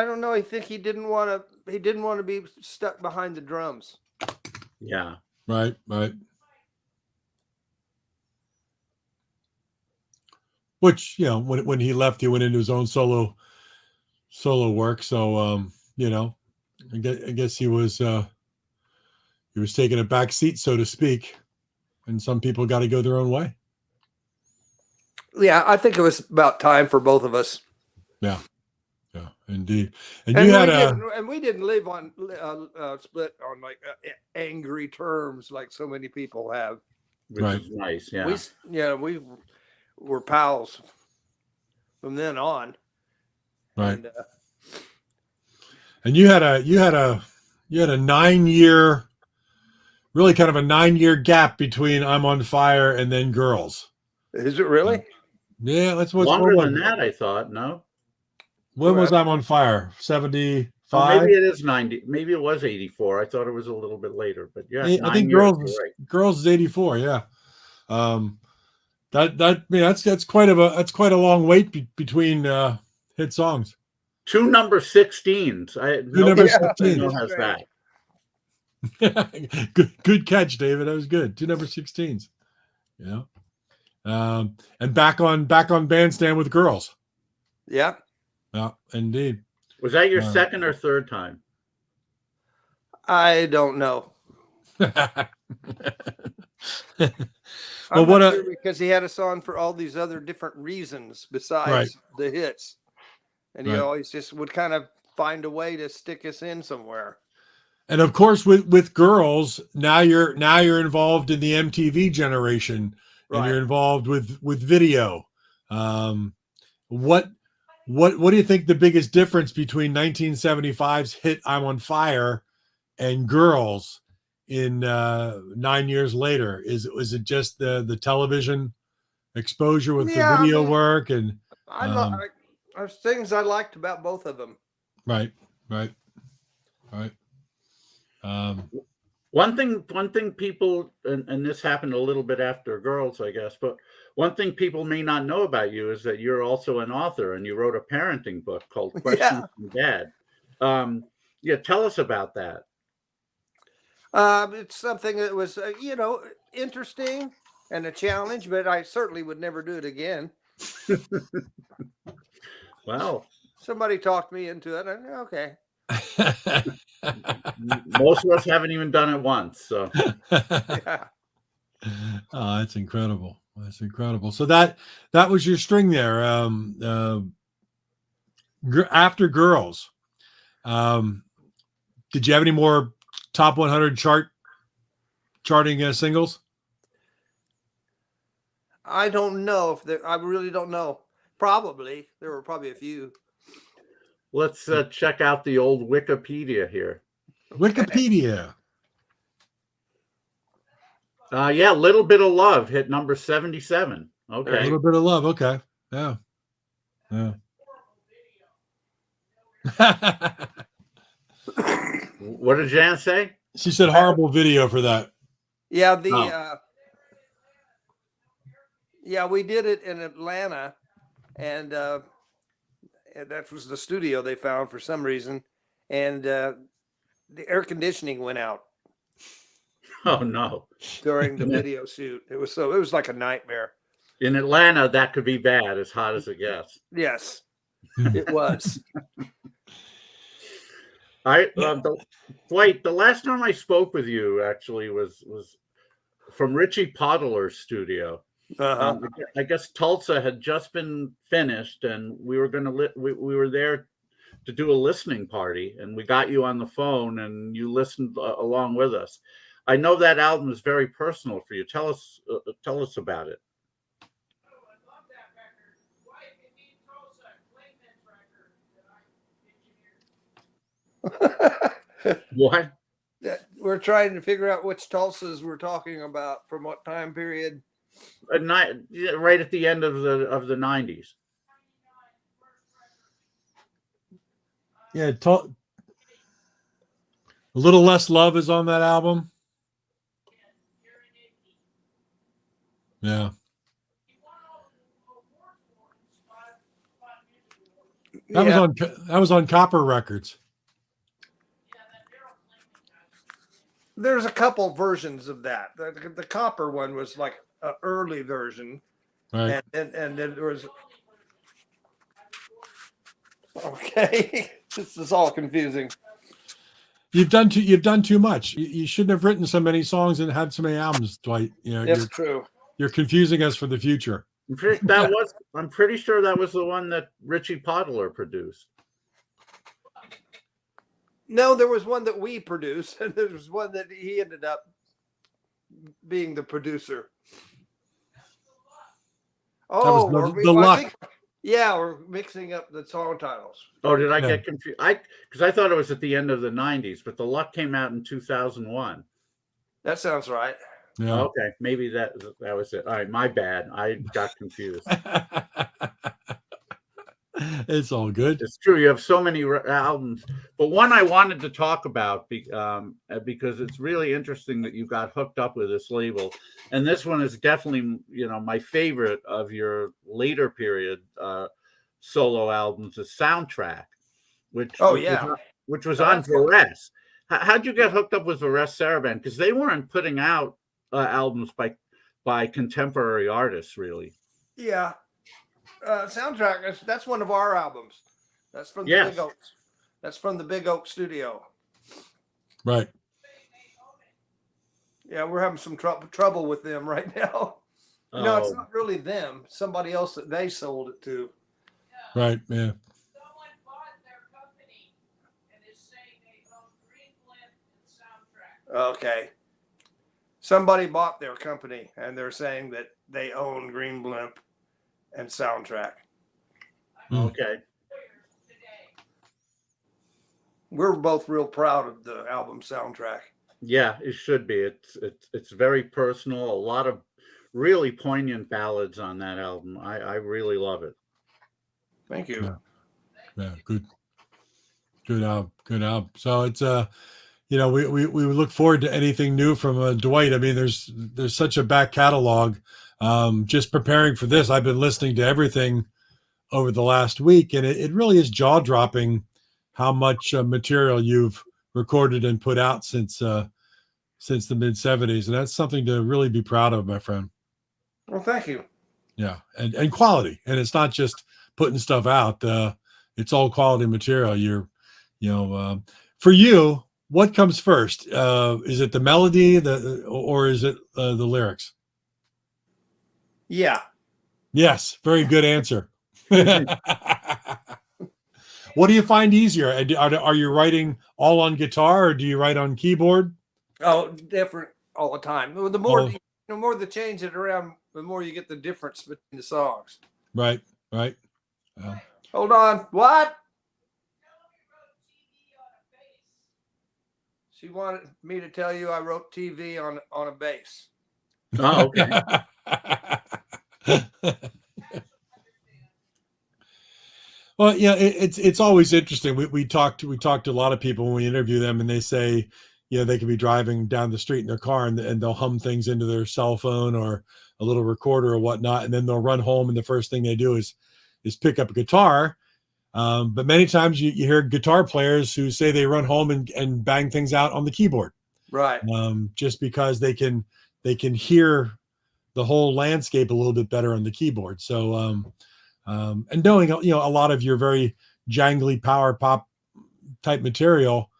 don't know. I think he didn't want to be stuck behind the drums. Yeah. Right. Which, you know, when he left, he went into his own solo work. So, you know, I guess he was taking a back seat, so to speak. And some people got to go their own way. Yeah, I think it was about time for both of us. Yeah, indeed. And you had we didn't live on split on like angry terms like so many people have. Which is nice. Yeah. We were pals from then on. Right. And you had a 9-year, really kind of a 9-year gap between I'm on Fire and then Girls. Is it really? Yeah, that's what's longer than that. I thought. No. When was I'm on Fire? 75? Oh, maybe it is 90. Maybe it was 84. I thought it was a little bit later, but yeah, I think Girls is 84. Yeah. That's quite a long wait between hit songs. 2 number 16s. Number 16 has that. good catch, David. That was good. 2 number 16s. Yeah. And back on Bandstand with Girls. Yeah. Yeah, indeed. Was that your second or third time? I don't know. Well, sure because he had us on for all these other different reasons besides the hits, and he always just would kind of find a way to stick us in somewhere. And of course, with Girls, now you're involved in the MTV generation, and you're involved with video. What do you think the biggest difference between 1975's hit "I'm on Fire" and Girls in 9 years later? Is it just the television exposure with the video work? And there's things I liked about both of them. Right. One thing people, and this happened a little bit after Girls, I guess, but one thing people may not know about you is that you're also an author, and you wrote a parenting book called Questions from Dad. Tell us about that. It's something that was, interesting and a challenge, but I certainly would never do it again. Wow. Somebody talked me into it. Okay. Most of us haven't even done it once. So. Yeah. Oh, that's incredible. So that was your string there. After Girls, did you have any more top 100 charting singles? I don't know I really don't know. Probably there were probably a few. Let's check out the old Wikipedia here. Wikipedia. Little Bit of Love hit number 77. Okay. A Little Bit of Love. Okay. Yeah. What did Jan say? She said horrible video for that. Yeah, we did it in Atlanta, and that was the studio they found for some reason, and the air conditioning went out. Oh no! During the video shoot, it was like a nightmare. In Atlanta, that could be bad, as hot as it gets. Yes, it was. Dwight, the last time I spoke with you actually was from Richie Podler's studio. Uh-huh. I guess Tulsa had just been finished, and we were we were there to do a listening party, and we got you on the phone, and you listened along with us. I know that album is very personal for you. Tell us about it. What? We're trying to figure out which Tulsas we're talking about from what time period. Right at the end of the 90s. Yeah, A Little Less Love is on that album. Yeah. That was on Copper Records. There's a couple versions of that. The Copper one was like an early version, Right. and then there was. Okay, this is all confusing. You've done too much. You shouldn't have written so many songs and had so many albums, Dwight. You know, That's true. You're confusing us for the future. I'm pretty sure that was the one that Richie Podler produced. No, there was one that we produced, and there was one that he ended up being the producer. Oh, we're mixing up the song titles. Oh, did I get confused? Because I thought it was at the end of the 90s, but The Luck came out in 2001. That sounds right. Yeah. Okay, maybe that was it. All right, my bad. I got confused. It's all good. It's true. You have so many albums, but one I wanted to talk about because it's really interesting that you got hooked up with this label, and this one is definitely my favorite of your later period solo albums, the Soundtrack, which was on Varese. How'd you get hooked up with Varese Sarabande? Because they weren't putting out albums by contemporary artists, really. Yeah. Soundtrack, that's one of our albums. That's from the Big Oaks. That's from the Big Oak studio. Right. Yeah, we're having some trouble with them right now. No, it's not really them. Somebody else that they sold it to. Right, yeah. Someone bought their company and is saying they own Green Blimp and Soundtrack. Okay. Somebody bought their company and they're saying that they own Green Blimp and Soundtrack. Okay. We're both real proud of the album Soundtrack. Yeah, it should be. It's very personal. A lot of really poignant ballads on that album. I really love it. Thank you. Yeah, good album. So it's we look forward to anything new from Dwight. I mean, there's such a back catalog. Just preparing for this, I've been listening to everything over the last week, and it really is jaw-dropping how much material you've recorded and put out since the mid-'70s, and that's something to really be proud of, my friend. Well, thank you. Yeah, and quality, and it's not just putting stuff out. It's all quality material. For you, what comes first? Is it the melody, or is it the lyrics? Yeah. Yes, very good answer. What do you find easier? Are you writing all on guitar, or do you write on keyboard? Oh, different all the time. The more they change it around, the more you get the difference between the songs. Right. Hold on. What? She wanted me to tell you I wrote TV on a bass. Oh, okay. Well, yeah, it's always interesting. We talk to a lot of people when we interview them, and they say, they could be driving down the street in their car and they'll hum things into their cell phone or a little recorder or whatnot, and then they'll run home and the first thing they do is pick up a guitar. But many times you hear guitar players who say they run home and bang things out on the keyboard, right? Just because they can hear the whole landscape a little bit better on the keyboard. So, and knowing a lot of your very jangly power pop type material,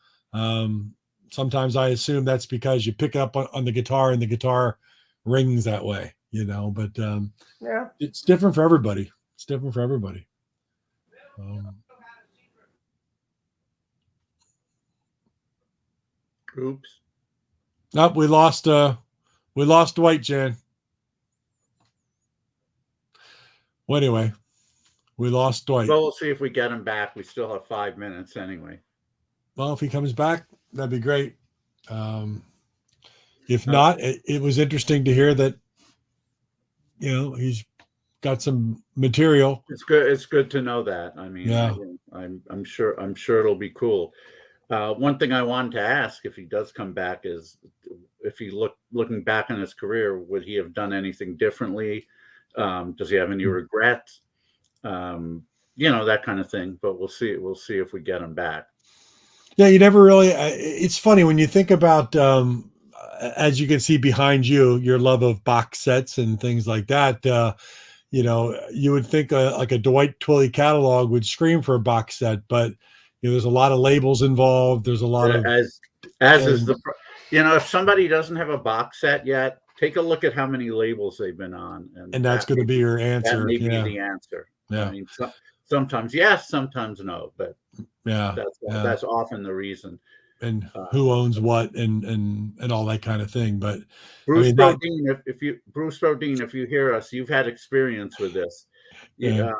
sometimes I assume that's because you pick it up on the guitar and the guitar rings that way, But yeah, it's different for everybody. Oops. Nope, we lost Dwight, Jan. Well, anyway, we lost Dwight. Well, we'll see if we get him back. We still have 5 minutes anyway. Well, if he comes back, that'd be great. If not, it was interesting to hear that, he's got some material. It's good. It's good to know that. I mean, yeah. I'm sure it'll be cool. One thing I wanted to ask, if he does come back, is if he looking back on his career, would he have done anything differently? Does he have any regrets? That kind of thing. But we'll see. We'll see if we get him back. Yeah, you never really. It's funny when you think about, as you can see behind you, your love of box sets and things like that. You would think like a Dwight Twilley catalog would scream for a box set, but there's a lot of labels involved. There's a lot of is the if somebody doesn't have a box set yet, take a look at how many labels they've been on, and that's going to be your answer. That may be the answer. Yeah. I mean, sometimes yes, sometimes no, but that's often the reason. And who owns what and all that kind of thing. But Bruce Brodeen, if you hear us, you've had experience with this. Get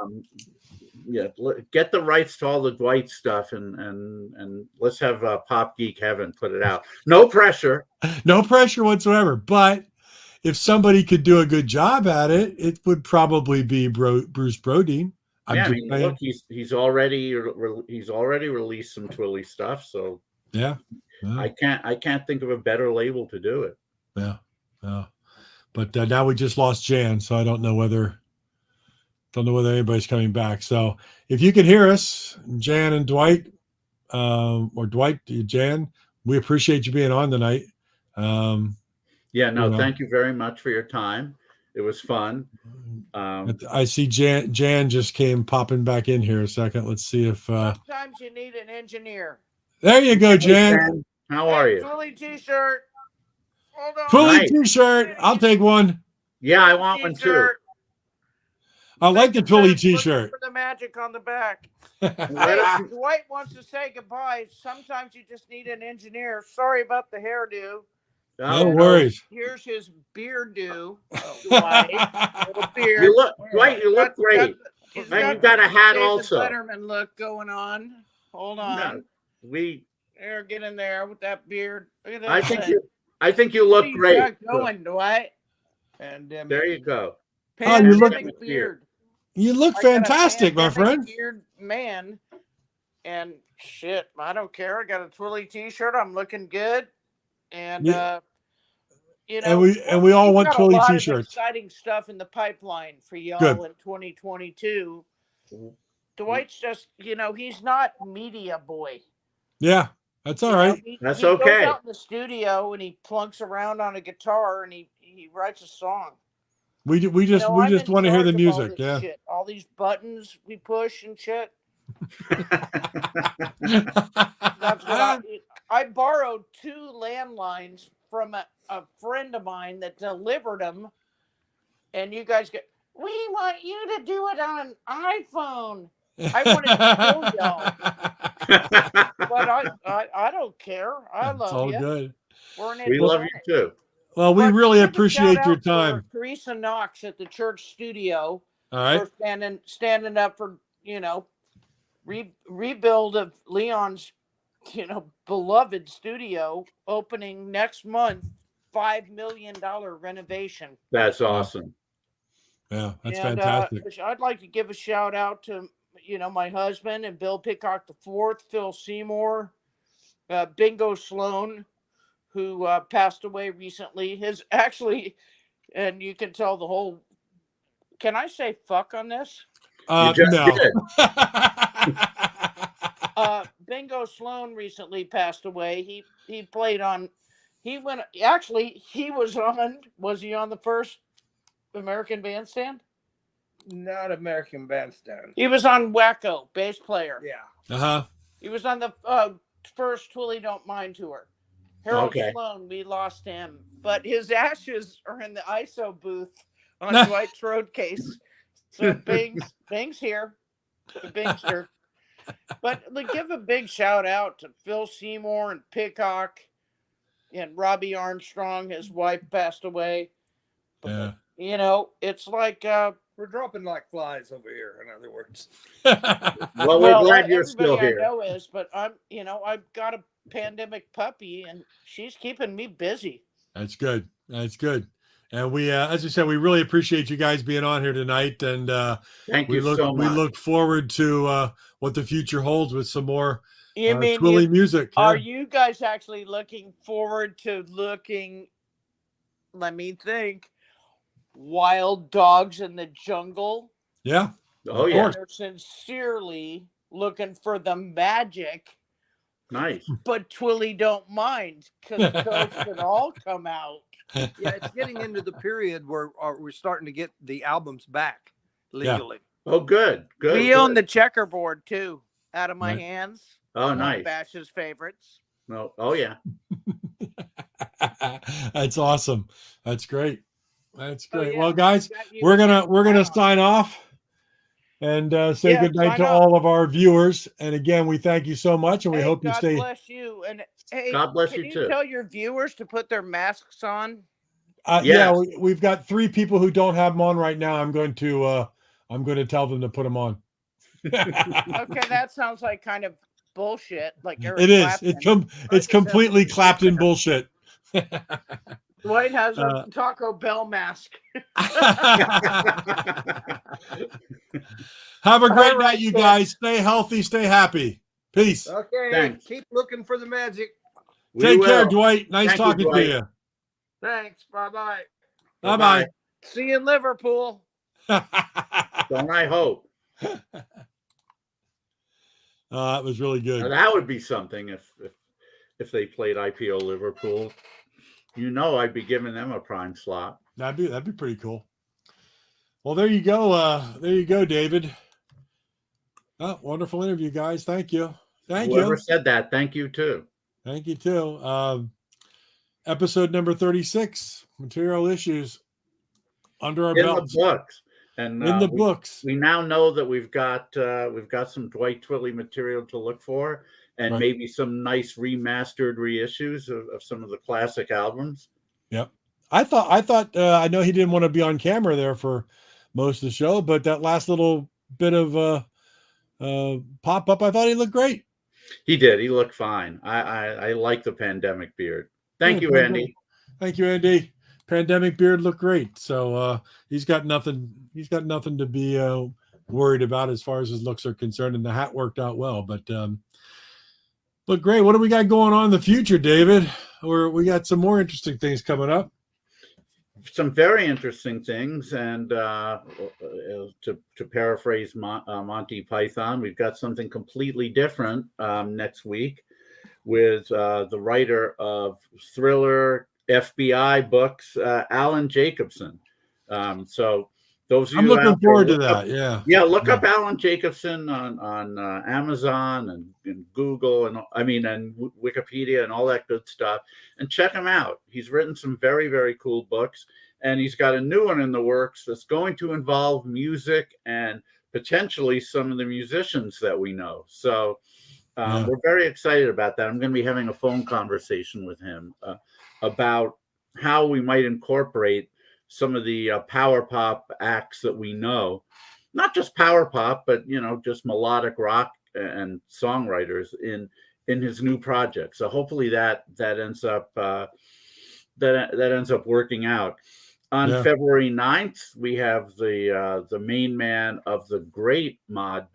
the rights to all the Dwight stuff and let's have Pop Geek Heaven put it out. No pressure. No pressure whatsoever. But if somebody could do a good job at it, it would probably be Bruce Brodeen. Look, he's already released some Twilley stuff, so yeah. I can't think of a better label to do it. Yeah. But now we just lost Jan, so I don't know whether anybody's coming back. So if you can hear us, Jan and Dwight, or Dwight, Jan, we appreciate you being on tonight. Thank you very much for your time. It was fun. I see Jan just came popping back in here a second. Let's see if sometimes you need an engineer. There you go, Jan. How are you? Twilley t-shirt. Hold on. Twilley t-shirt. I'll take one. Yeah, I want one too. I like the Twilley t-shirt. For the magic on the back. Hey, Dwight wants to say goodbye. Sometimes you just need an engineer. Sorry about the hairdo. No worries. Here's his beard do. Dwight. Little beard. Dwight, you look great. And you got a hat also. Letterman look going on. Hold on. Get in there with that beard. Look at that. I think you look great. Got going, Dwight. And there you go. You look beard. You look fantastic, my friend. Beard man. And shit, I don't care. I got a Twilley t-shirt. I'm looking good. And and we all want Twilley t-shirts. Exciting stuff in the pipeline for y'all in 2022. Dwight's just, he's not media boy. Yeah, that's all right. That's he okay. Goes out in the studio and he plunks around on a guitar and he writes a song. We just want to hear the music. Yeah. Shit. All these buttons we push and shit. That's what I borrowed 2 landlines from a friend of mine that delivered them. And you guys we want you to do it on an iPhone. I wanted to kill y'all. But I don't care. I love you. It's all good. We love you too. Well, we really appreciate your time. Teresa Knox at the church studio. All right. For standing up for, rebuild of Leon's, beloved studio opening next month, $5 million renovation. That's awesome. Yeah, that's fantastic. I'd like to give a shout out to, my husband and Bill Pickhock IV, Phil Seymour, Bingo Sloan, who passed away recently. And you can tell the whole. Can I say fuck on this? No. Bingo Sloan recently passed away. He played on. He was on. Was he on the first American Bandstand? Not American Bandstand. He was on Wacko, bass player. Yeah. He was on the first Twilley Don't Mind tour. Harold Sloan, we lost him, but his ashes are in the ISO booth on Dwight's road case. So Bing's here. Bing's here. But give a big shout out to Phil Seymour and Pickhock and Robbie Armstrong. His wife passed away. Yeah. It's like we're dropping like flies over here, in other words. Well, we're glad you're still here. I know is, but I've got a pandemic puppy and she's keeping me busy. That's good. And we, as you said, we really appreciate you guys being on here tonight. And Thank you so much. We look forward to what the future holds with some more You music. Are you guys actually looking forward to let me think, Wild Dogs in the Jungle? Yeah. Oh, yeah. They're sincerely looking for the magic. Nice. But Twilley don't mind because those could all come out. Yeah, it's getting into the period where we're starting to get the albums back legally. Oh, good. We own the checkerboard too, Out of My Hands. Oh, One nice. of Bash's favorites. No. Oh, yeah. That's awesome. That's great. That's great. Yeah. Well, guys, we're gonna sign off and say goodnight to all of our viewers. And again, we thank you so much, and we hope you stay. God bless you. And hey, God bless you can too. you tell your viewers to put their masks on? Yeah, we've got 3 people who don't have them on right now. I'm going to tell them to put them on. Okay, that sounds like kind of bullshit. Like Eric it is. Clapton. It's completely Clapton bullshit. Dwight has a Taco Bell mask. Have a great night, you guys. Stay healthy, stay happy. Peace. Okay. Thanks. Keep looking for the magic. Take care, Dwight. Nice talking to you. Thanks. Bye-bye. Bye-bye. See you in Liverpool. Don't I hope? That was really good. Now, that would be something if they played IPO Liverpool. I'd be giving them a prime slot. That'd be pretty cool. Well, there you go. There you go, David. Oh, wonderful interview, guys. Thank you. Whoever said that, thank you too. Thank you too. Episode number 36, Material Issues, under our belts. In the books. And in the books. We now know that we've got some Dwight Twilley material to look for, and maybe some nice remastered reissues of some of the classic albums. Yep. I thought I know he didn't want to be on camera there for most of the show, but that last little bit of pop up, I thought he looked great. He did. He looked fine. I like the pandemic beard. Thank you, Andy. Thank you, Andy. Pandemic beard looked great. So he's got nothing to be worried about as far as his looks are concerned, and the hat worked out well. But look great. What do we got going on in the future, David? We got some more interesting things coming up. Some very interesting things, and to paraphrase Monty Python, we've got something completely different next week with the writer of thriller FBI books, Alan Jacobson. So those of you, I'm looking forward to that. Look up Alan Jacobson on Amazon and Google and Wikipedia and all that good stuff, and check him out. He's written some very, very cool books, and he's got a new one in the works that's going to involve music and potentially some of the musicians that we know. So we're very excited about that. I'm going to be having a phone conversation with him about how we might incorporate some of the power pop acts that we know, not just power pop, but just melodic rock and songwriters in his new project. So hopefully that ends up working out. On February 9th, we have the main man of the great mod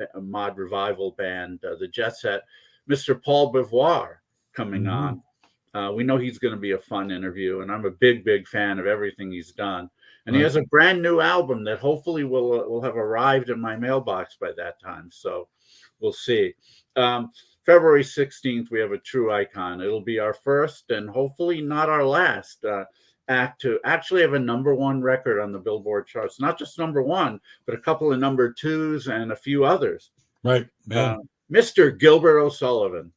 revival band, the Jet Set, Mr. Paul Bevoir, coming on. We know he's going to be a fun interview, and I'm a big, big fan of everything he's done. And he has a brand new album that hopefully will have arrived in my mailbox by that time. So we'll see. February 16th, we have a true icon. It'll be our first and hopefully not our last act to actually have a #1 record on the Billboard charts. Not just #1, but a couple of #2s and a few others. Right. Yeah. Mr. Gilbert O'Sullivan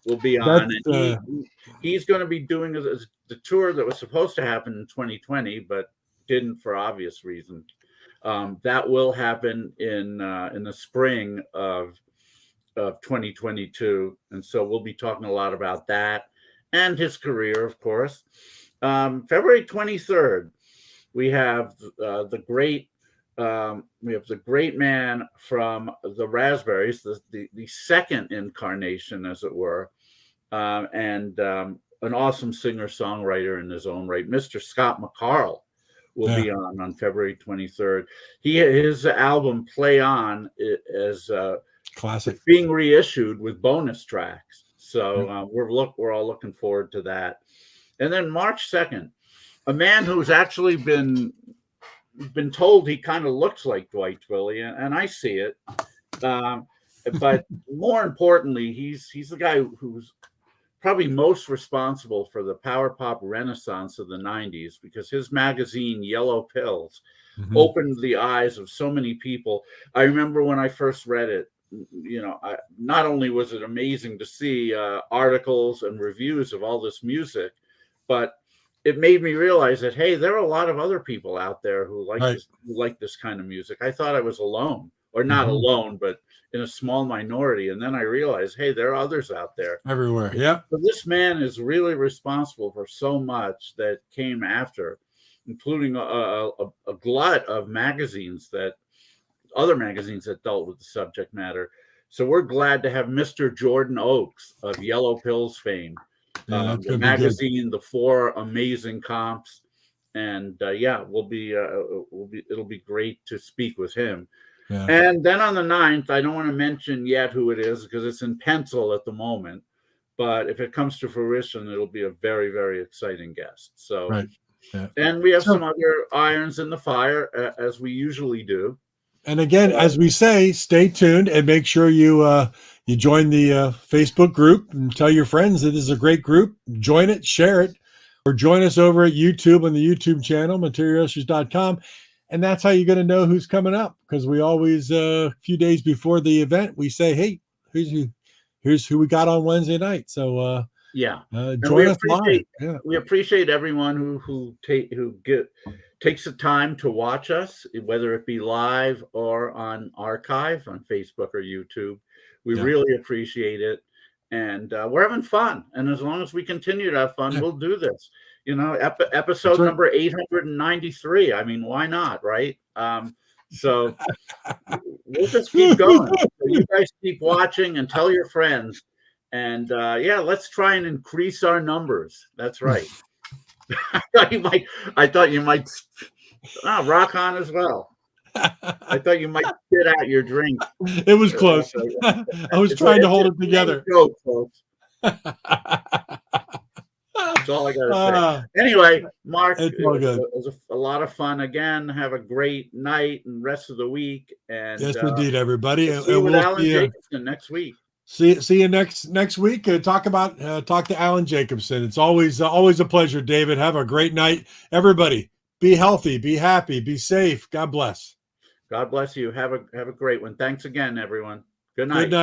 will be on. And he's going to be doing the tour that was supposed to happen in 2020, but didn't for obvious reasons. That will happen in the spring of 2022. And so we'll be talking a lot about that and his career, of course. February 23rd, we have the great man from the Raspberries, the second incarnation, as it were, and an awesome singer-songwriter in his own right, Mr. Scott McCarl, will be on February 23rd. His album Play On is classic, being reissued with bonus tracks. So we're all looking forward to that. And then March 2nd, a man who's actually been told he kind of looks like Dwight Twilley, and I see it. But more importantly, he's the guy who's probably most responsible for the power pop renaissance of the 90s, because his magazine, Yellow Pills, opened the eyes of so many people. I remember when I first read it, not only was it amazing to see articles and reviews of all this music, but it made me realize that, hey, there are a lot of other people out there who like this kind of music. I thought I was alone, or not alone, but in a small minority. And then I realized, hey, there are others out there everywhere. Yeah. So this man is really responsible for so much that came after, including a glut of other magazines that dealt with the subject matter. So we're glad to have Mr. Jordan Oakes of Yellow Pills fame. The magazine, the 4 amazing comps, and it'll be great to speak with him. Yeah. And then on the 9th, I don't want to mention yet who it is because it's in pencil at the moment, but if it comes to fruition, it'll be a very, very exciting guest. So, and we have some other irons in the fire, as we usually do. And again, as we say, stay tuned and make sure you join the Facebook group and tell your friends that this is a great group. Join it, share it, or join us over at YouTube on the YouTube channel, materialissues.com. And that's how you're going to know who's coming up, because we always, a few days before the event, we say, hey, here's who we got on Wednesday night. So join us live. Yeah. We appreciate everyone who takes the time to watch us, whether it be live or on archive on Facebook or YouTube. We really appreciate it. And we're having fun. And as long as we continue to have fun, we'll do this. Episode number 893. I mean, why not, right? So we'll just keep going. So you guys keep watching and tell your friends. And let's try and increase our numbers. That's right. I thought you might rock on as well. I thought you might spit out your drink. It was close. I was trying to hold it together. Joke, folks. That's all I got to say. Anyway, Mark, it was a lot of fun. Again, have a great night and rest of the week. And yes, indeed, everybody. See you with Alan Jacobson next week. See you next week. Talk to Alan Jacobson. It's always a pleasure, David. Have a great night, everybody. Be healthy, be happy, be safe. God bless. God bless you. Have a great one. Thanks again, everyone. Good night. Good night.